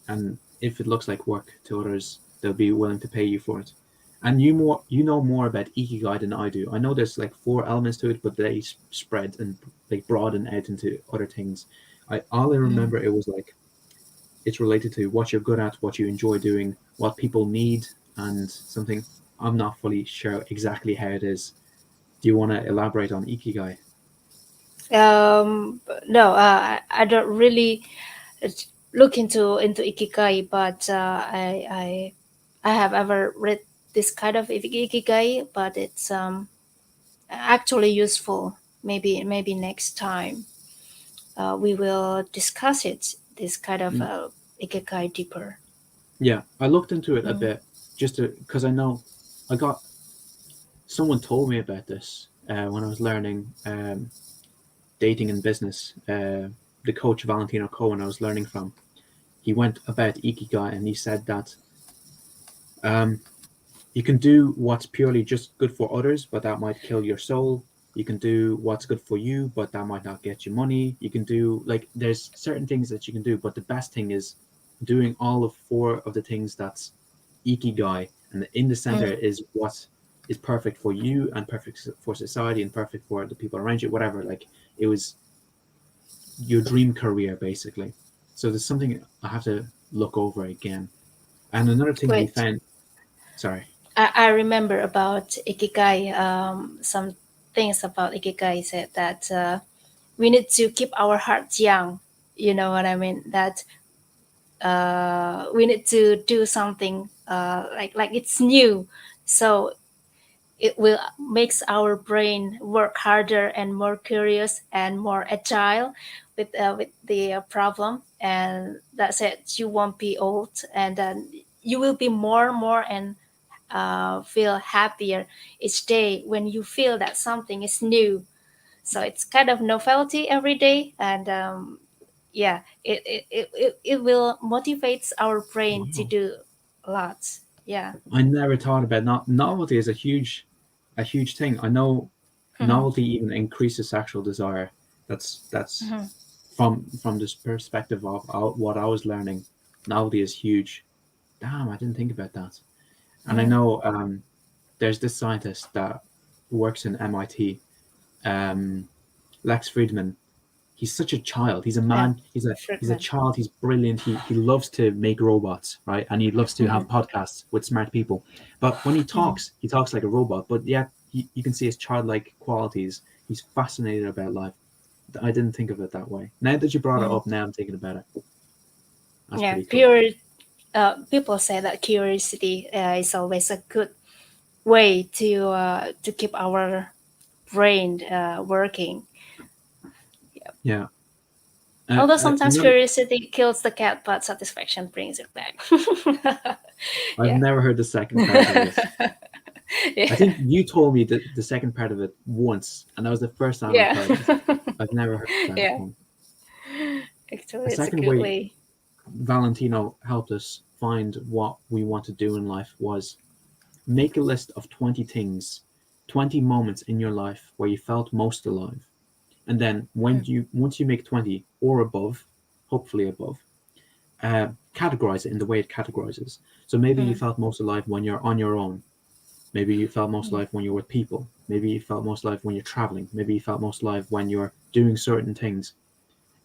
if it looks like work to others, they'll be willing to pay you for it. And you know more about ikigai than I do. I know there's like four elements to it, but they spread and like broaden out into other things. I all I Hmm. remember, it was like it's related to what you're good at, what you enjoy doing, what people need, and something. I'm not fully sure exactly how it is. Do you want to elaborate on ikigai? No, I don't really look into ikigai, but I have ever read this kind of ikigai, but it's actually useful. Maybe next time we will discuss it. This kind of Mm, ikigai deeper. yeah, I looked into it a Mm. bit just to because I know I got someone told me about this when I was learning dating and business. The coach Valentino Cohen I was learning from, he went about ikigai and he said that um, you can do what's purely just good for others, but that might kill your soul. You can do what's good for you, but that might not get you money. You can do like there's certain things that you can do, but the best thing is doing all of four of the things that's ikigai, and in the center Mm. is what is perfect for you and perfect for society and perfect for the people around you. Whatever, like it was your dream career basically. So there's something I have to look over again. And another thing he Wait, found. Sorry. I remember about ikigai. Some things about ikigai said that we need to keep our hearts young. You know what I mean? That we need to do something like it's new, so it will makes our brain work harder and more curious and more agile with the problem, and that's it. You won't be old, and then you will be more and feel happier each day when you feel that something is new. So it's kind of novelty every day, and yeah, it will motivates our brain to Wow. do lots. Yeah. I never thought about novelty is a huge thing. I know Mhm. novelty even increases sexual desire. That's Mhm. from this perspective of what I was learning. Novelty is huge. Damn, I didn't think about that. And I Mhm. know there's this scientist that works in MIT, um, Lex Friedman. he's such a child. He's a Yeah. man. He's a Frequent. child. He's brilliant. He loves to make robots, right? And he loves to have podcasts with smart people. But when he talks like a robot. But yet you can see his childlike qualities. He's fascinated about life. I didn't think of it that way. Now that you brought it up, now I'm thinking about it. That's Yeah, pretty cool. pure. People say that curiosity is always a good way to keep our brain working. Yeah. Although sometimes Another, curiosity kills the cat, but satisfaction brings it back. I've Yeah. never heard the second part of this. I Yeah. think you told me the second part of it once, and that was the first time I've Yeah. heard it. I've never heard that Yeah. one. Actually, The it's a second good way way. Valentino helped us find what we want to do in life was make a list of 20 things, 20 moments in your life where you felt most alive. And then once you make 20 or above, hopefully above, categorize it in the way it categorizes. So maybe you felt most alive when you're on your own. Maybe you felt most alive when you're with people. Maybe you felt most alive when you're traveling. Maybe you felt most alive when you're doing certain things.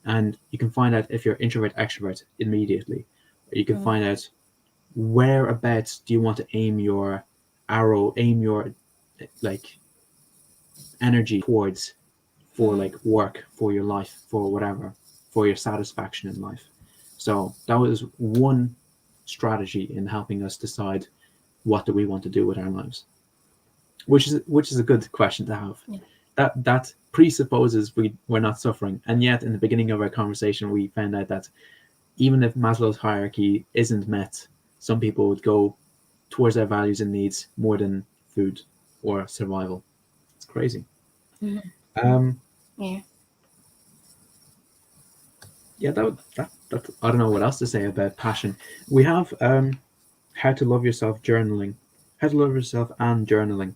And you can find out if you're introvert, extrovert immediately. You can find out whereabouts do you want to aim your arrow, aim your like energy towards for like work, for your life, for whatever, for your satisfaction in life. So that was one strategy in helping us decide what do we want to do with our lives, which is a good question to have. Yeah. That presupposes we're not suffering, and yet in the beginning of our conversation we found out that even if Maslow's hierarchy isn't met, some people would go towards their values and needs more than food or survival. It's crazy. Um, Yeah. yeah, that I don't know what else to say about passion. We have how to love yourself journaling, how to love yourself and journaling.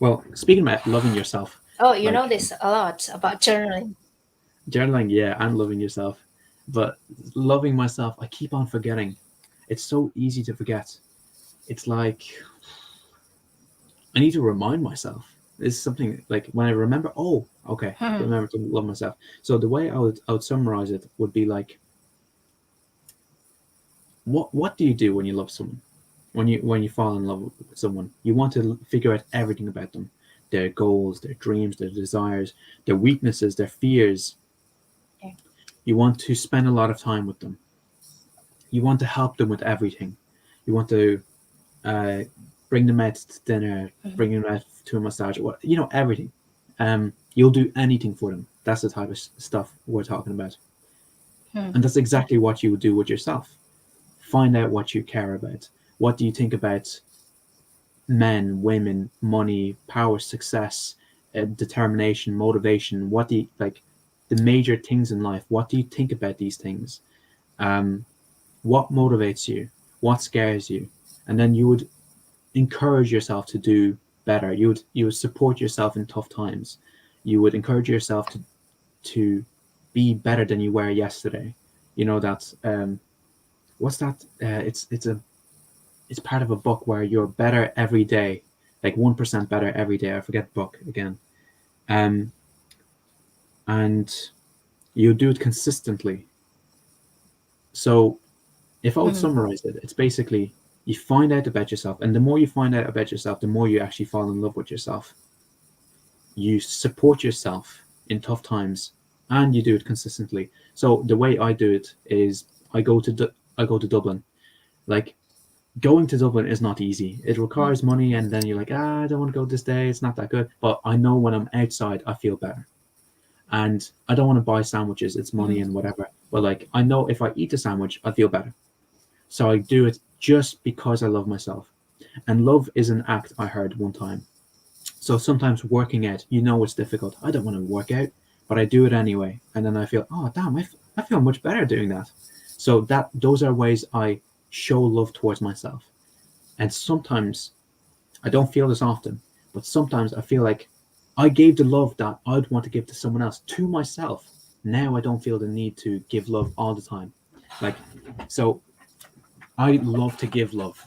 Well, speaking about loving yourself, Oh, you know like this a lot about journaling. journaling, yeah, and loving yourself, but loving myself, I keep on forgetting. It's so easy to forget. It's like I need to remind myself. It's something like when I remember, oh, okay, remember to love myself. So the way I would summarize it would be like, what do you do when you love someone? When you fall in love with someone, you want to figure out everything about them, their goals, their dreams, their desires, their weaknesses, their fears. Yeah. You want to spend a lot of time with them. You want to help them with everything. You want to uh, bring them out to dinner, bring them out to a massage, what everything. You'll do anything for them. That's the type of stuff we're talking about, and that's exactly what you would do with yourself. Find out what you care about. What do you think about men, women, money, power, success, determination, motivation? What do you like? The major things in life. What do you think about these things? Um, what motivates you? What scares you? And then you would encourage yourself to do better. You would support yourself in tough times. You would encourage yourself to be better than you were yesterday. You know that what's that? It's part of a book where you're better every day, like 1% better every day. I forget the book again. Um, and you do it consistently. So if I would summarize it, it's basically you find out about yourself, and the more you find out about yourself, the more you actually fall in love with yourself. You support yourself in tough times, and you do it consistently. So the way I do it is I go to Dublin. Like going to Dublin is not easy. It requires money, and then you're like, I don't want to go this day. It's not that good. But I know when I'm outside, I feel better. And I don't want to buy sandwiches. It's money and whatever. But like, I know if I eat a sandwich, I feel better. So I do it just because I love myself. And love is an act, I heard one time. So sometimes working out, it's difficult. I don't want to work out, but I do it anyway. And then I feel, oh, damn, I feel much better doing that. So those are ways I show love towards myself. And sometimes I don't feel this often, but sometimes I feel like I gave the love that I'd want to give to someone else to myself. Now I don't feel the need to give love all the time. Like, so I love to give love.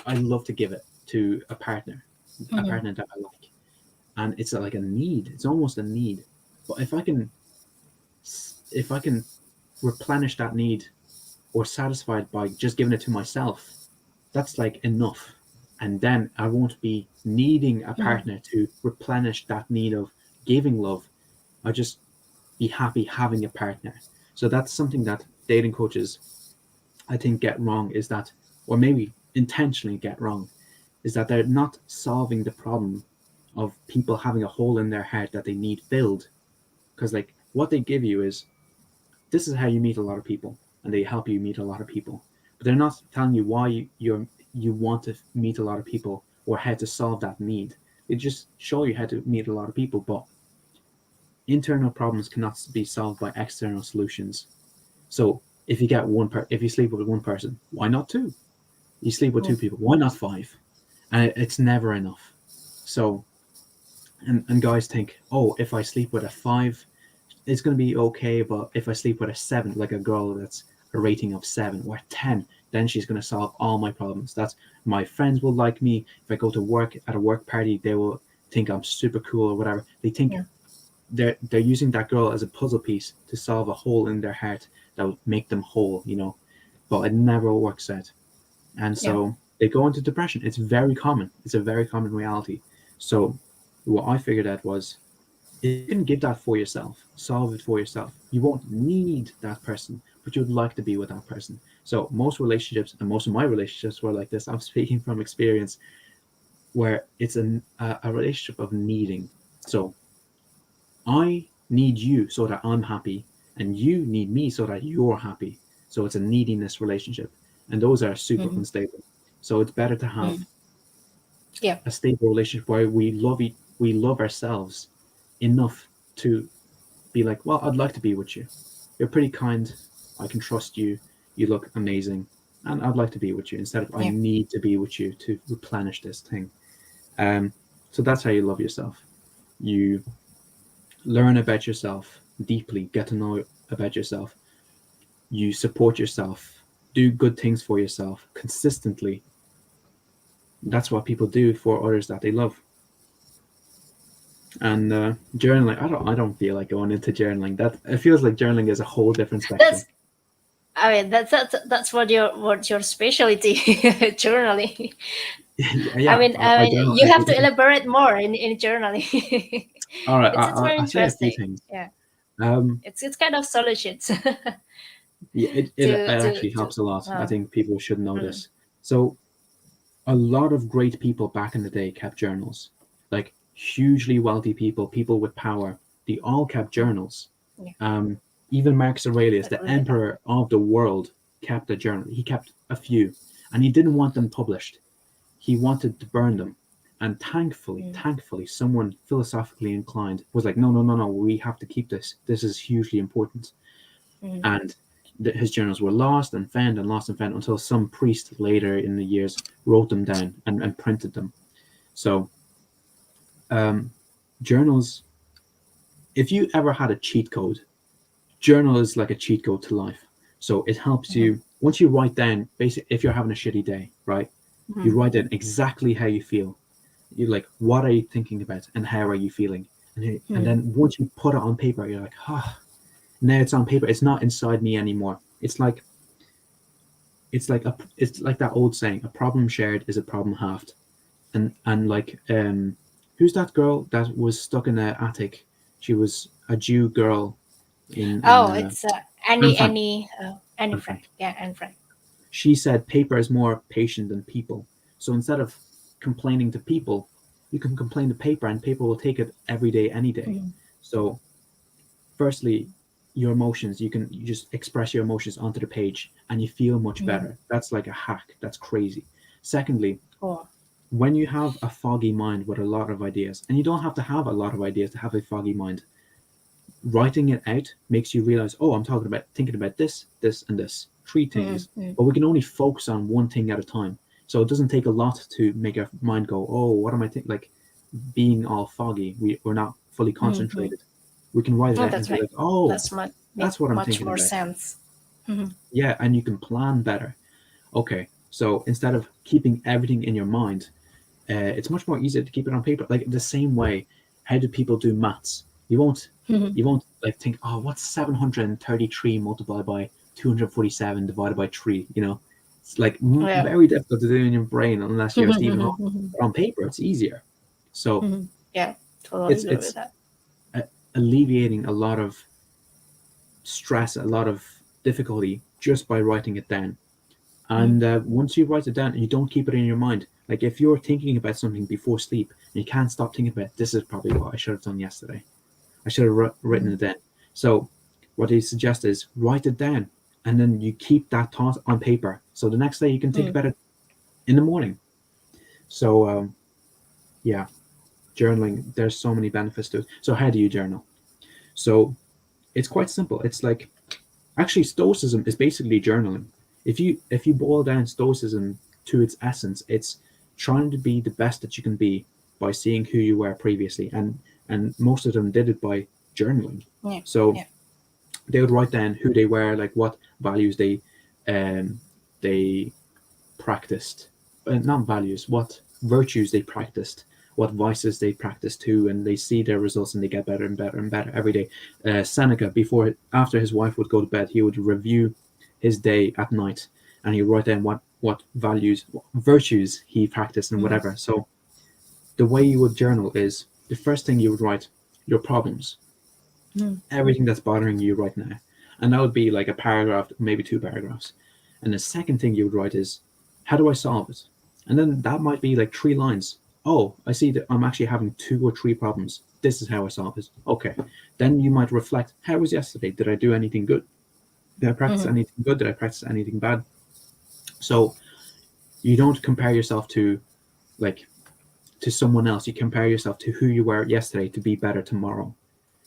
I love to give it to a partner that I like. And it's like a need. It's almost a need. But if I can replenish that need or satisfy it by just giving it to myself, that's like enough. And then I won't be needing a Mm-hmm. partner to replenish that need of giving love. I just be happy having a partner. So that's something that dating coaches, I think, get wrong, is that, or maybe intentionally get wrong, is that they're not solving the problem of people having a hole in their heart that they need filled. Because like what they give you is, this is how you meet a lot of people, and they help you meet a lot of people. But they're not telling you why you want to meet a lot of people or how to solve that need. They just show you how to meet a lot of people, but internal problems cannot be solved by external solutions. So if you get if you sleep with one person, why not two? You sleep with two people, why not five? And it's never enough. So and guys think, oh, if I sleep with a five, it's going to be okay. But if I sleep with a seven, like a girl that's a rating of 7 or 10, then she's going to solve all my problems. That's, my friends will like me. If I go to work at a work party, they will think I'm super cool or whatever. They think Yeah. they're using that girl as a puzzle piece to solve a hole in their heart that will make them whole, but it never works out. And Yeah. so they go into depression. It's very common. It's a very common reality. So what I figured out was, if you can give that for yourself, solve it for yourself, you won't need that person, but you'd like to be with that person. So most relationships, and most of my relationships were like this. I'm speaking from experience, where it's a relationship of needing. So I need you so that I'm happy, and you need me so that you're happy. So it's a neediness relationship, and those are super Mm-hmm. unstable. So it's better to have Mm. Yeah. a stable relationship where we love ourselves enough to be like, well, I'd like to be with you. You're pretty kind. I can trust you. You look amazing, and I'd like to be with you, instead of I Yeah. need to be with you to replenish this thing. Um, so that's how you love yourself. You learn about yourself deeply, get to know about yourself. You support yourself, do good things for yourself consistently. That's what people do for others that they love. And journaling, I don't feel like going into journaling. That it feels like journaling is a whole different spectrum. That's, I mean, that's what your specialty, journaling. I Yeah, mean, I you have to don't. elaborate more in journaling. All right, It's very I'll say a few interesting. things. Yeah, Um, it's kind of solutions yeah, it actually to helps a lot. I uh, think people should know mm, this. So a lot of great people back in the day kept journals, like hugely wealthy people, people with power. They all kept journals. yeah, Um, Even Marcus Aurelius, that the really help. emperor of the world, kept a journal. He kept a few, and he didn't want them published. He wanted to burn them. And Mm, thankfully, someone philosophically inclined was like, no, no, no, no, we have to keep this. This is hugely important. mm, And his journals were lost and found and lost and found until some priest later in the years wrote them down and printed them. So, um, journals, if you ever had a cheat code, journal is like a cheat code to life. So it helps mhm, you, once you write down, basically, if you're having a shitty day, right? You mhm, write down exactly how you feel. You like, what are you thinking about and how are you feeling? And mhm. then once you put it on paper, you're like, ah, oh, now it's on paper. It's not inside me anymore. It's like that old saying, a problem shared is a problem halved. And like, who's that girl that was stuck in the attic? She was a Jew girl in Oh, it's Anne Annie Frank. Annie Anne Frank. Frank. Yeah, Anne Frank. She said paper is more patient than people. So instead of complaining to people, you can complain to paper, and paper will take it every day, any day. Mhm, So firstly, your emotions, you just express your emotions onto the page and you feel much mhm. better. That's like a hack. That's crazy. Secondly, Oh, when you have a foggy mind with a lot of ideas, and you don't have to have a lot of ideas to have a foggy mind, writing it out makes you realize, oh, I'm thinking about this, this, and this, three mm, things, mm. but we can only focus on one thing at a time. So it doesn't take a lot to make our mind go, oh, what am I thinking? Like being all foggy, we're not fully Mm-hmm. concentrated. We can write it Oh, out and that's be right. like, oh, That's much make that's what I'm much thinking more about. sense. Mhm. Yeah, and you can plan better. Okay, so instead of keeping everything in your mind, it's much more easier to keep it on paper. Like the same way, how do people do maths? You won't Mhm. You won't like think, oh, what's 733 multiplied by 247 divided by 3? It's like Yeah. very difficult to do in your brain unless you're Mhm, Stephen mhm, Hawking. mhm, But on paper, it's easier. So mhm. Yeah, totally it's agree with it's that. uh, alleviating a lot of stress, a lot of difficulty just by writing it down. Mhm, And once you write it down, you don't keep it in your mind. Like if you're thinking about something before sleep and you can't stop thinking about this is probably what I should have done yesterday. I should have written mhm, it down. So what he suggests is write it down, and then you keep that thought on paper. So the next day you can think mhm, about it in the morning. So yeah, journaling. There's so many benefits to it. So how do you journal? So it's quite simple. It's like actually stoicism is basically journaling. If you boil down stoicism to its essence, it's trying to be the best that you can be by seeing who you were previously, and most of them did it by journaling. yeah, So yeah. they would write down who they were, like what values um they practiced, not values, what virtues they practiced, what vices they practiced too, and they see their results and they get better and better and better every day. Seneca, after his wife would go to bed, he would review his day at night, and he would write down what values, what virtues he practiced and Mhm, whatever. So the way you would journal is the first thing you would write your problems, mhm, everything that's bothering you right now. And that would be like a paragraph, maybe two paragraphs. And the second thing you would write is, how do I solve it? And then that might be like 3 lines. Oh, I see that I'm actually having 2 or 3 problems. This is how I solve it. Okay. Then you might reflect, how was yesterday? Did I do anything good? Did I practice mhm, anything good? Did I practice anything bad? So you don't compare yourself like to someone else. You compare yourself to who you were yesterday to be better tomorrow.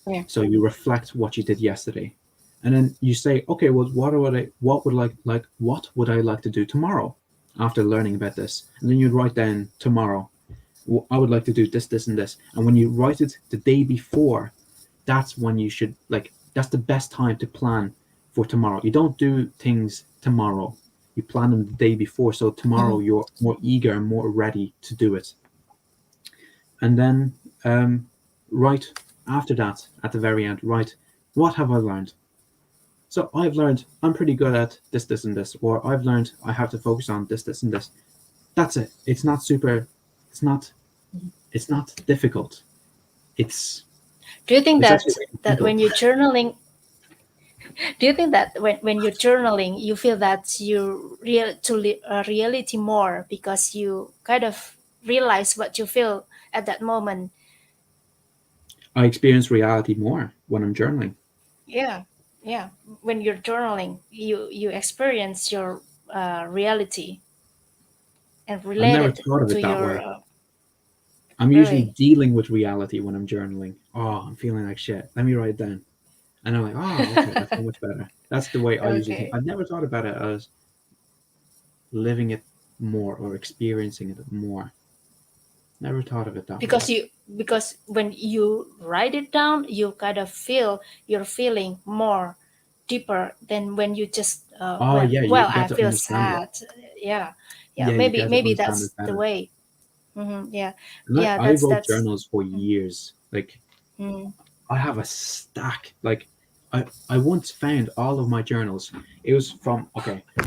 yeah. So you reflect what you did yesterday, and then you say, okay, well, what would I like to do tomorrow after learning about this? And then you write down tomorrow. I would like to do this, this, and this. And when you write it the day before, that's when you should that's the best time to plan for tomorrow. You don't do things tomorrow. You plan them the day before, so tomorrow Mhm, you're more eager and more ready to do it. And then right after that, at the very end, write, what have I learned? So I've learned I'm pretty good at this, this, and this, or I've learned I have to focus on this, this, and this. That's it. It's not super. It's not. mhm. It's not difficult. It's Do you think it's actually that really when simple. you're journaling, do you think that when you're journaling, you feel that you reality more because you kind of realize what you feel at that moment? I experience reality more when I'm journaling. Yeah, yeah. When you're journaling, you experience your reality and I've relate never it thought of to it that your way. I'm usually really. dealing with reality when I'm journaling. Oh, I'm feeling like shit. Let me write it down. And I'm like, oh, okay, that's so much better. That's the way I usually think. Okay, I've never thought about it as living it more or experiencing it more. Never thought of it that way. because you because when you write it down, you kind of feel you're feeling more deeper than when you just Oh when yeah, you well get I to feel understand it. sad. Yeah, yeah. Yeah, you Maybe get to maybe understand it that's the better. way. Yeah, And yeah. I wrote That's. journals for Mm, years. Like mm, I have a stack. Like I once found all of my journals. It was from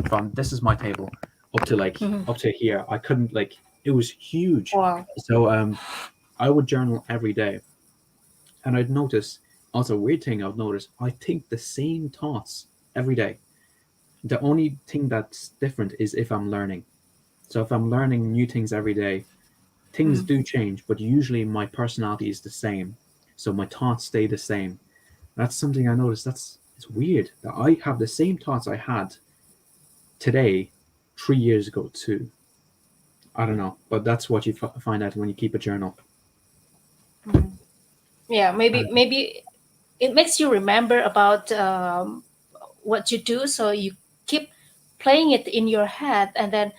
from this is my table up to mhm. up to here. I couldn't it was huge. Wow. So I would journal every day, and I'd notice also a weird thing I'd notice I think the same thoughts every day. The only thing that's different is if I'm learning. So if I'm learning new things every day, things Mm, do change, but usually my personality is the same. So my thoughts stay the same. That's something I noticed. It's weird that I have the same thoughts I had today 3 years ago too. I don't know, but that's what you find out when you keep a journal. mm. Yeah, maybe Uh, maybe it makes you remember about what you do, so you keep playing it in your head, and then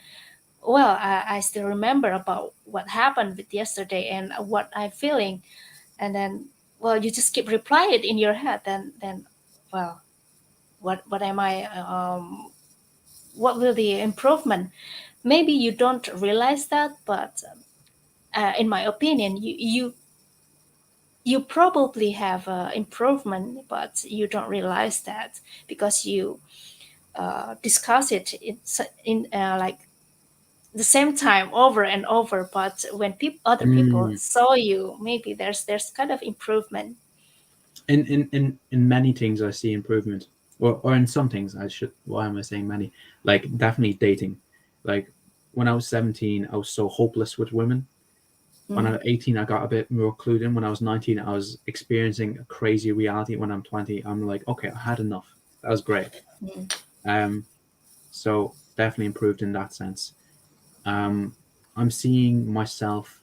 well, I still remember about what happened with yesterday and what I'm feeling, and then well, you just keep replying it in your head, then well, what am I? What will the improvement? Maybe you don't realize that, but in my opinion, you probably have improvement, but you don't realize that because you discuss it in like the same time over and over. But when other people Mm. saw you, maybe there's kind of improvement. In many things I see improvement, or in some things I should. Why am I saying many? Like definitely dating. Like when I was 17, I was so hopeless with women. When I was 18, I got a bit more clued in. When I was 19, I was experiencing a crazy reality. When I'm 20, I'm like, okay, I had enough. That was great. Mm. Um, so definitely improved in that sense. Um, I'm seeing myself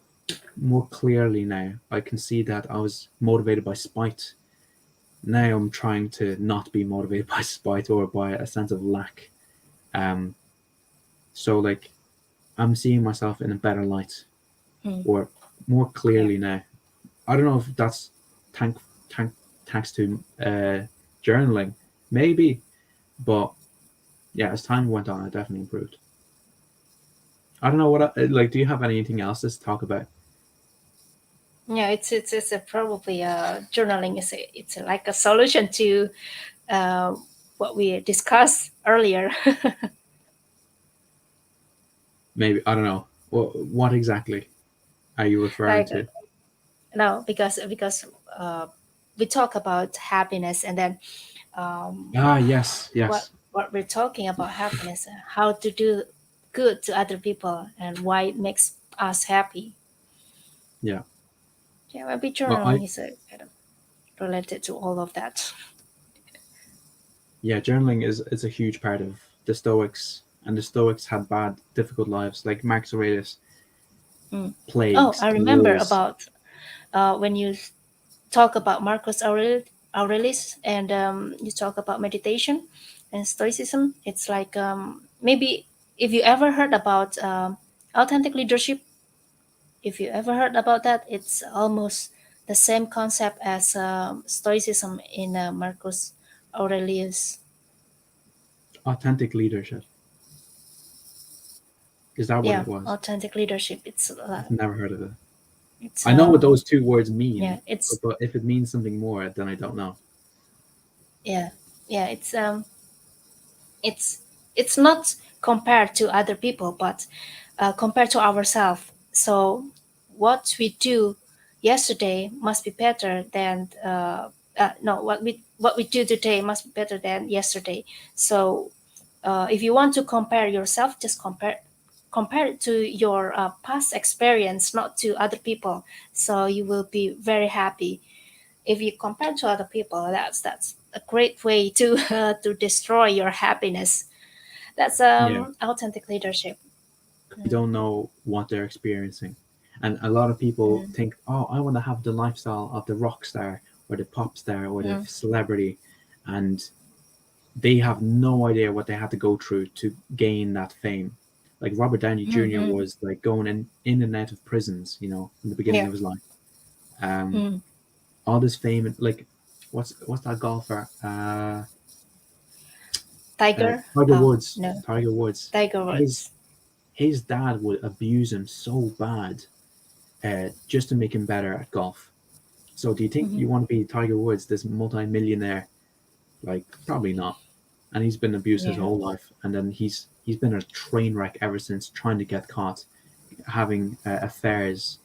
more clearly now. I can see that I was motivated by spite. Now I'm trying to not be motivated by spite or by a sense of lack. Um, so like I'm seeing myself in a better light Mm. or more Yeah. clearly now. I don't know if that's thank, thank, thanks to journaling, maybe, but yeah, as time went on, I definitely improved. I don't know what like. Do you have anything else to talk about? Yeah, it's a probably journaling is it's like a solution to uh, what we discussed earlier. Maybe I don't know. What exactly are you referring Like to? no, because uh, we talk about happiness, and then um, Ah, yes, what yes, what we're talking about happiness, how to do good to other people, and why it makes us happy. yeah. Yeah, maybe Well, I journaling is a, kind of related to all of that. yeah, journaling is a huge part of the Stoics, and the Stoics had bad, difficult lives, like Marcus Aurelius, Mm. Oh, plagues, I remember wars. about when you talk about Aurelius, and you talk about meditation and stoicism. It's like maybe if you ever heard about authentic leadership, if you ever heard about that, it's almost the same concept as stoicism in Marcus Aurelius. Authentic leadership. Is that what Yeah, it was? authentic leadership. I've never heard of it. It's I know what those two words yeah, mean, it's but if it means something more, then I don't know. yeah, yeah, it's it's not compared to other people, but compared to ourselves. So what we do yesterday must be better than no, what we do today must be better than yesterday. So if you want to compare yourself, just compare it to your past experience, not to other people. So you will be very happy. If you compare to other people, that's a great way to to destroy your happiness. That's Yeah, authentic leadership. you Mm, don't know what they're experiencing, and a lot of people mm, think, "Oh, I want to have the lifestyle of the rock star or the pop star or the mm, celebrity," and they have no idea what they had to go through to gain that fame. Like Robert Downey mm, Jr. mm. was like going in and out of prisons, in the beginning Yeah. of his life. Um, Mm. all this fame, like what's that golfer? Tiger. Tiger Oh Woods. no, Tiger Woods. Tiger His Woods. his dad would abuse him so bad, just to make him better at golf. So do you think Hmm. you want to be Tiger Woods, this multi-millionaire? Like probably not. And he's been abused his Yeah. whole life, and then he's been a train wreck ever since, trying to get caught, having affairs,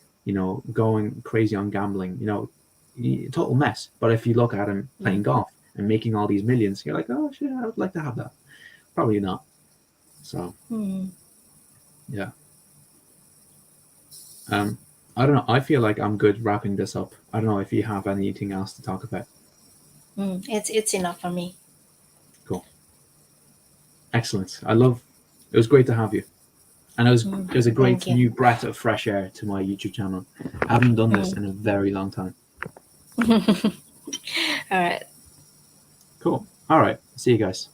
going crazy on gambling, total mess. But if you look at him Mm. playing golf and making all these millions, you're like, oh shit, I would like to have that. Probably not. So Mm. yeah. Um, I don't know. I feel like I'm good wrapping this up. I don't know if you have anything else to talk about. Mm. It's enough for me. Cool. Excellent. It was great to have you. And Mm. it was a great Thank you. new breath of fresh air to my YouTube channel. I haven't done this Mm. in a very long time. All right. Cool. All right. See you guys.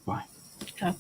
Bye. Okay.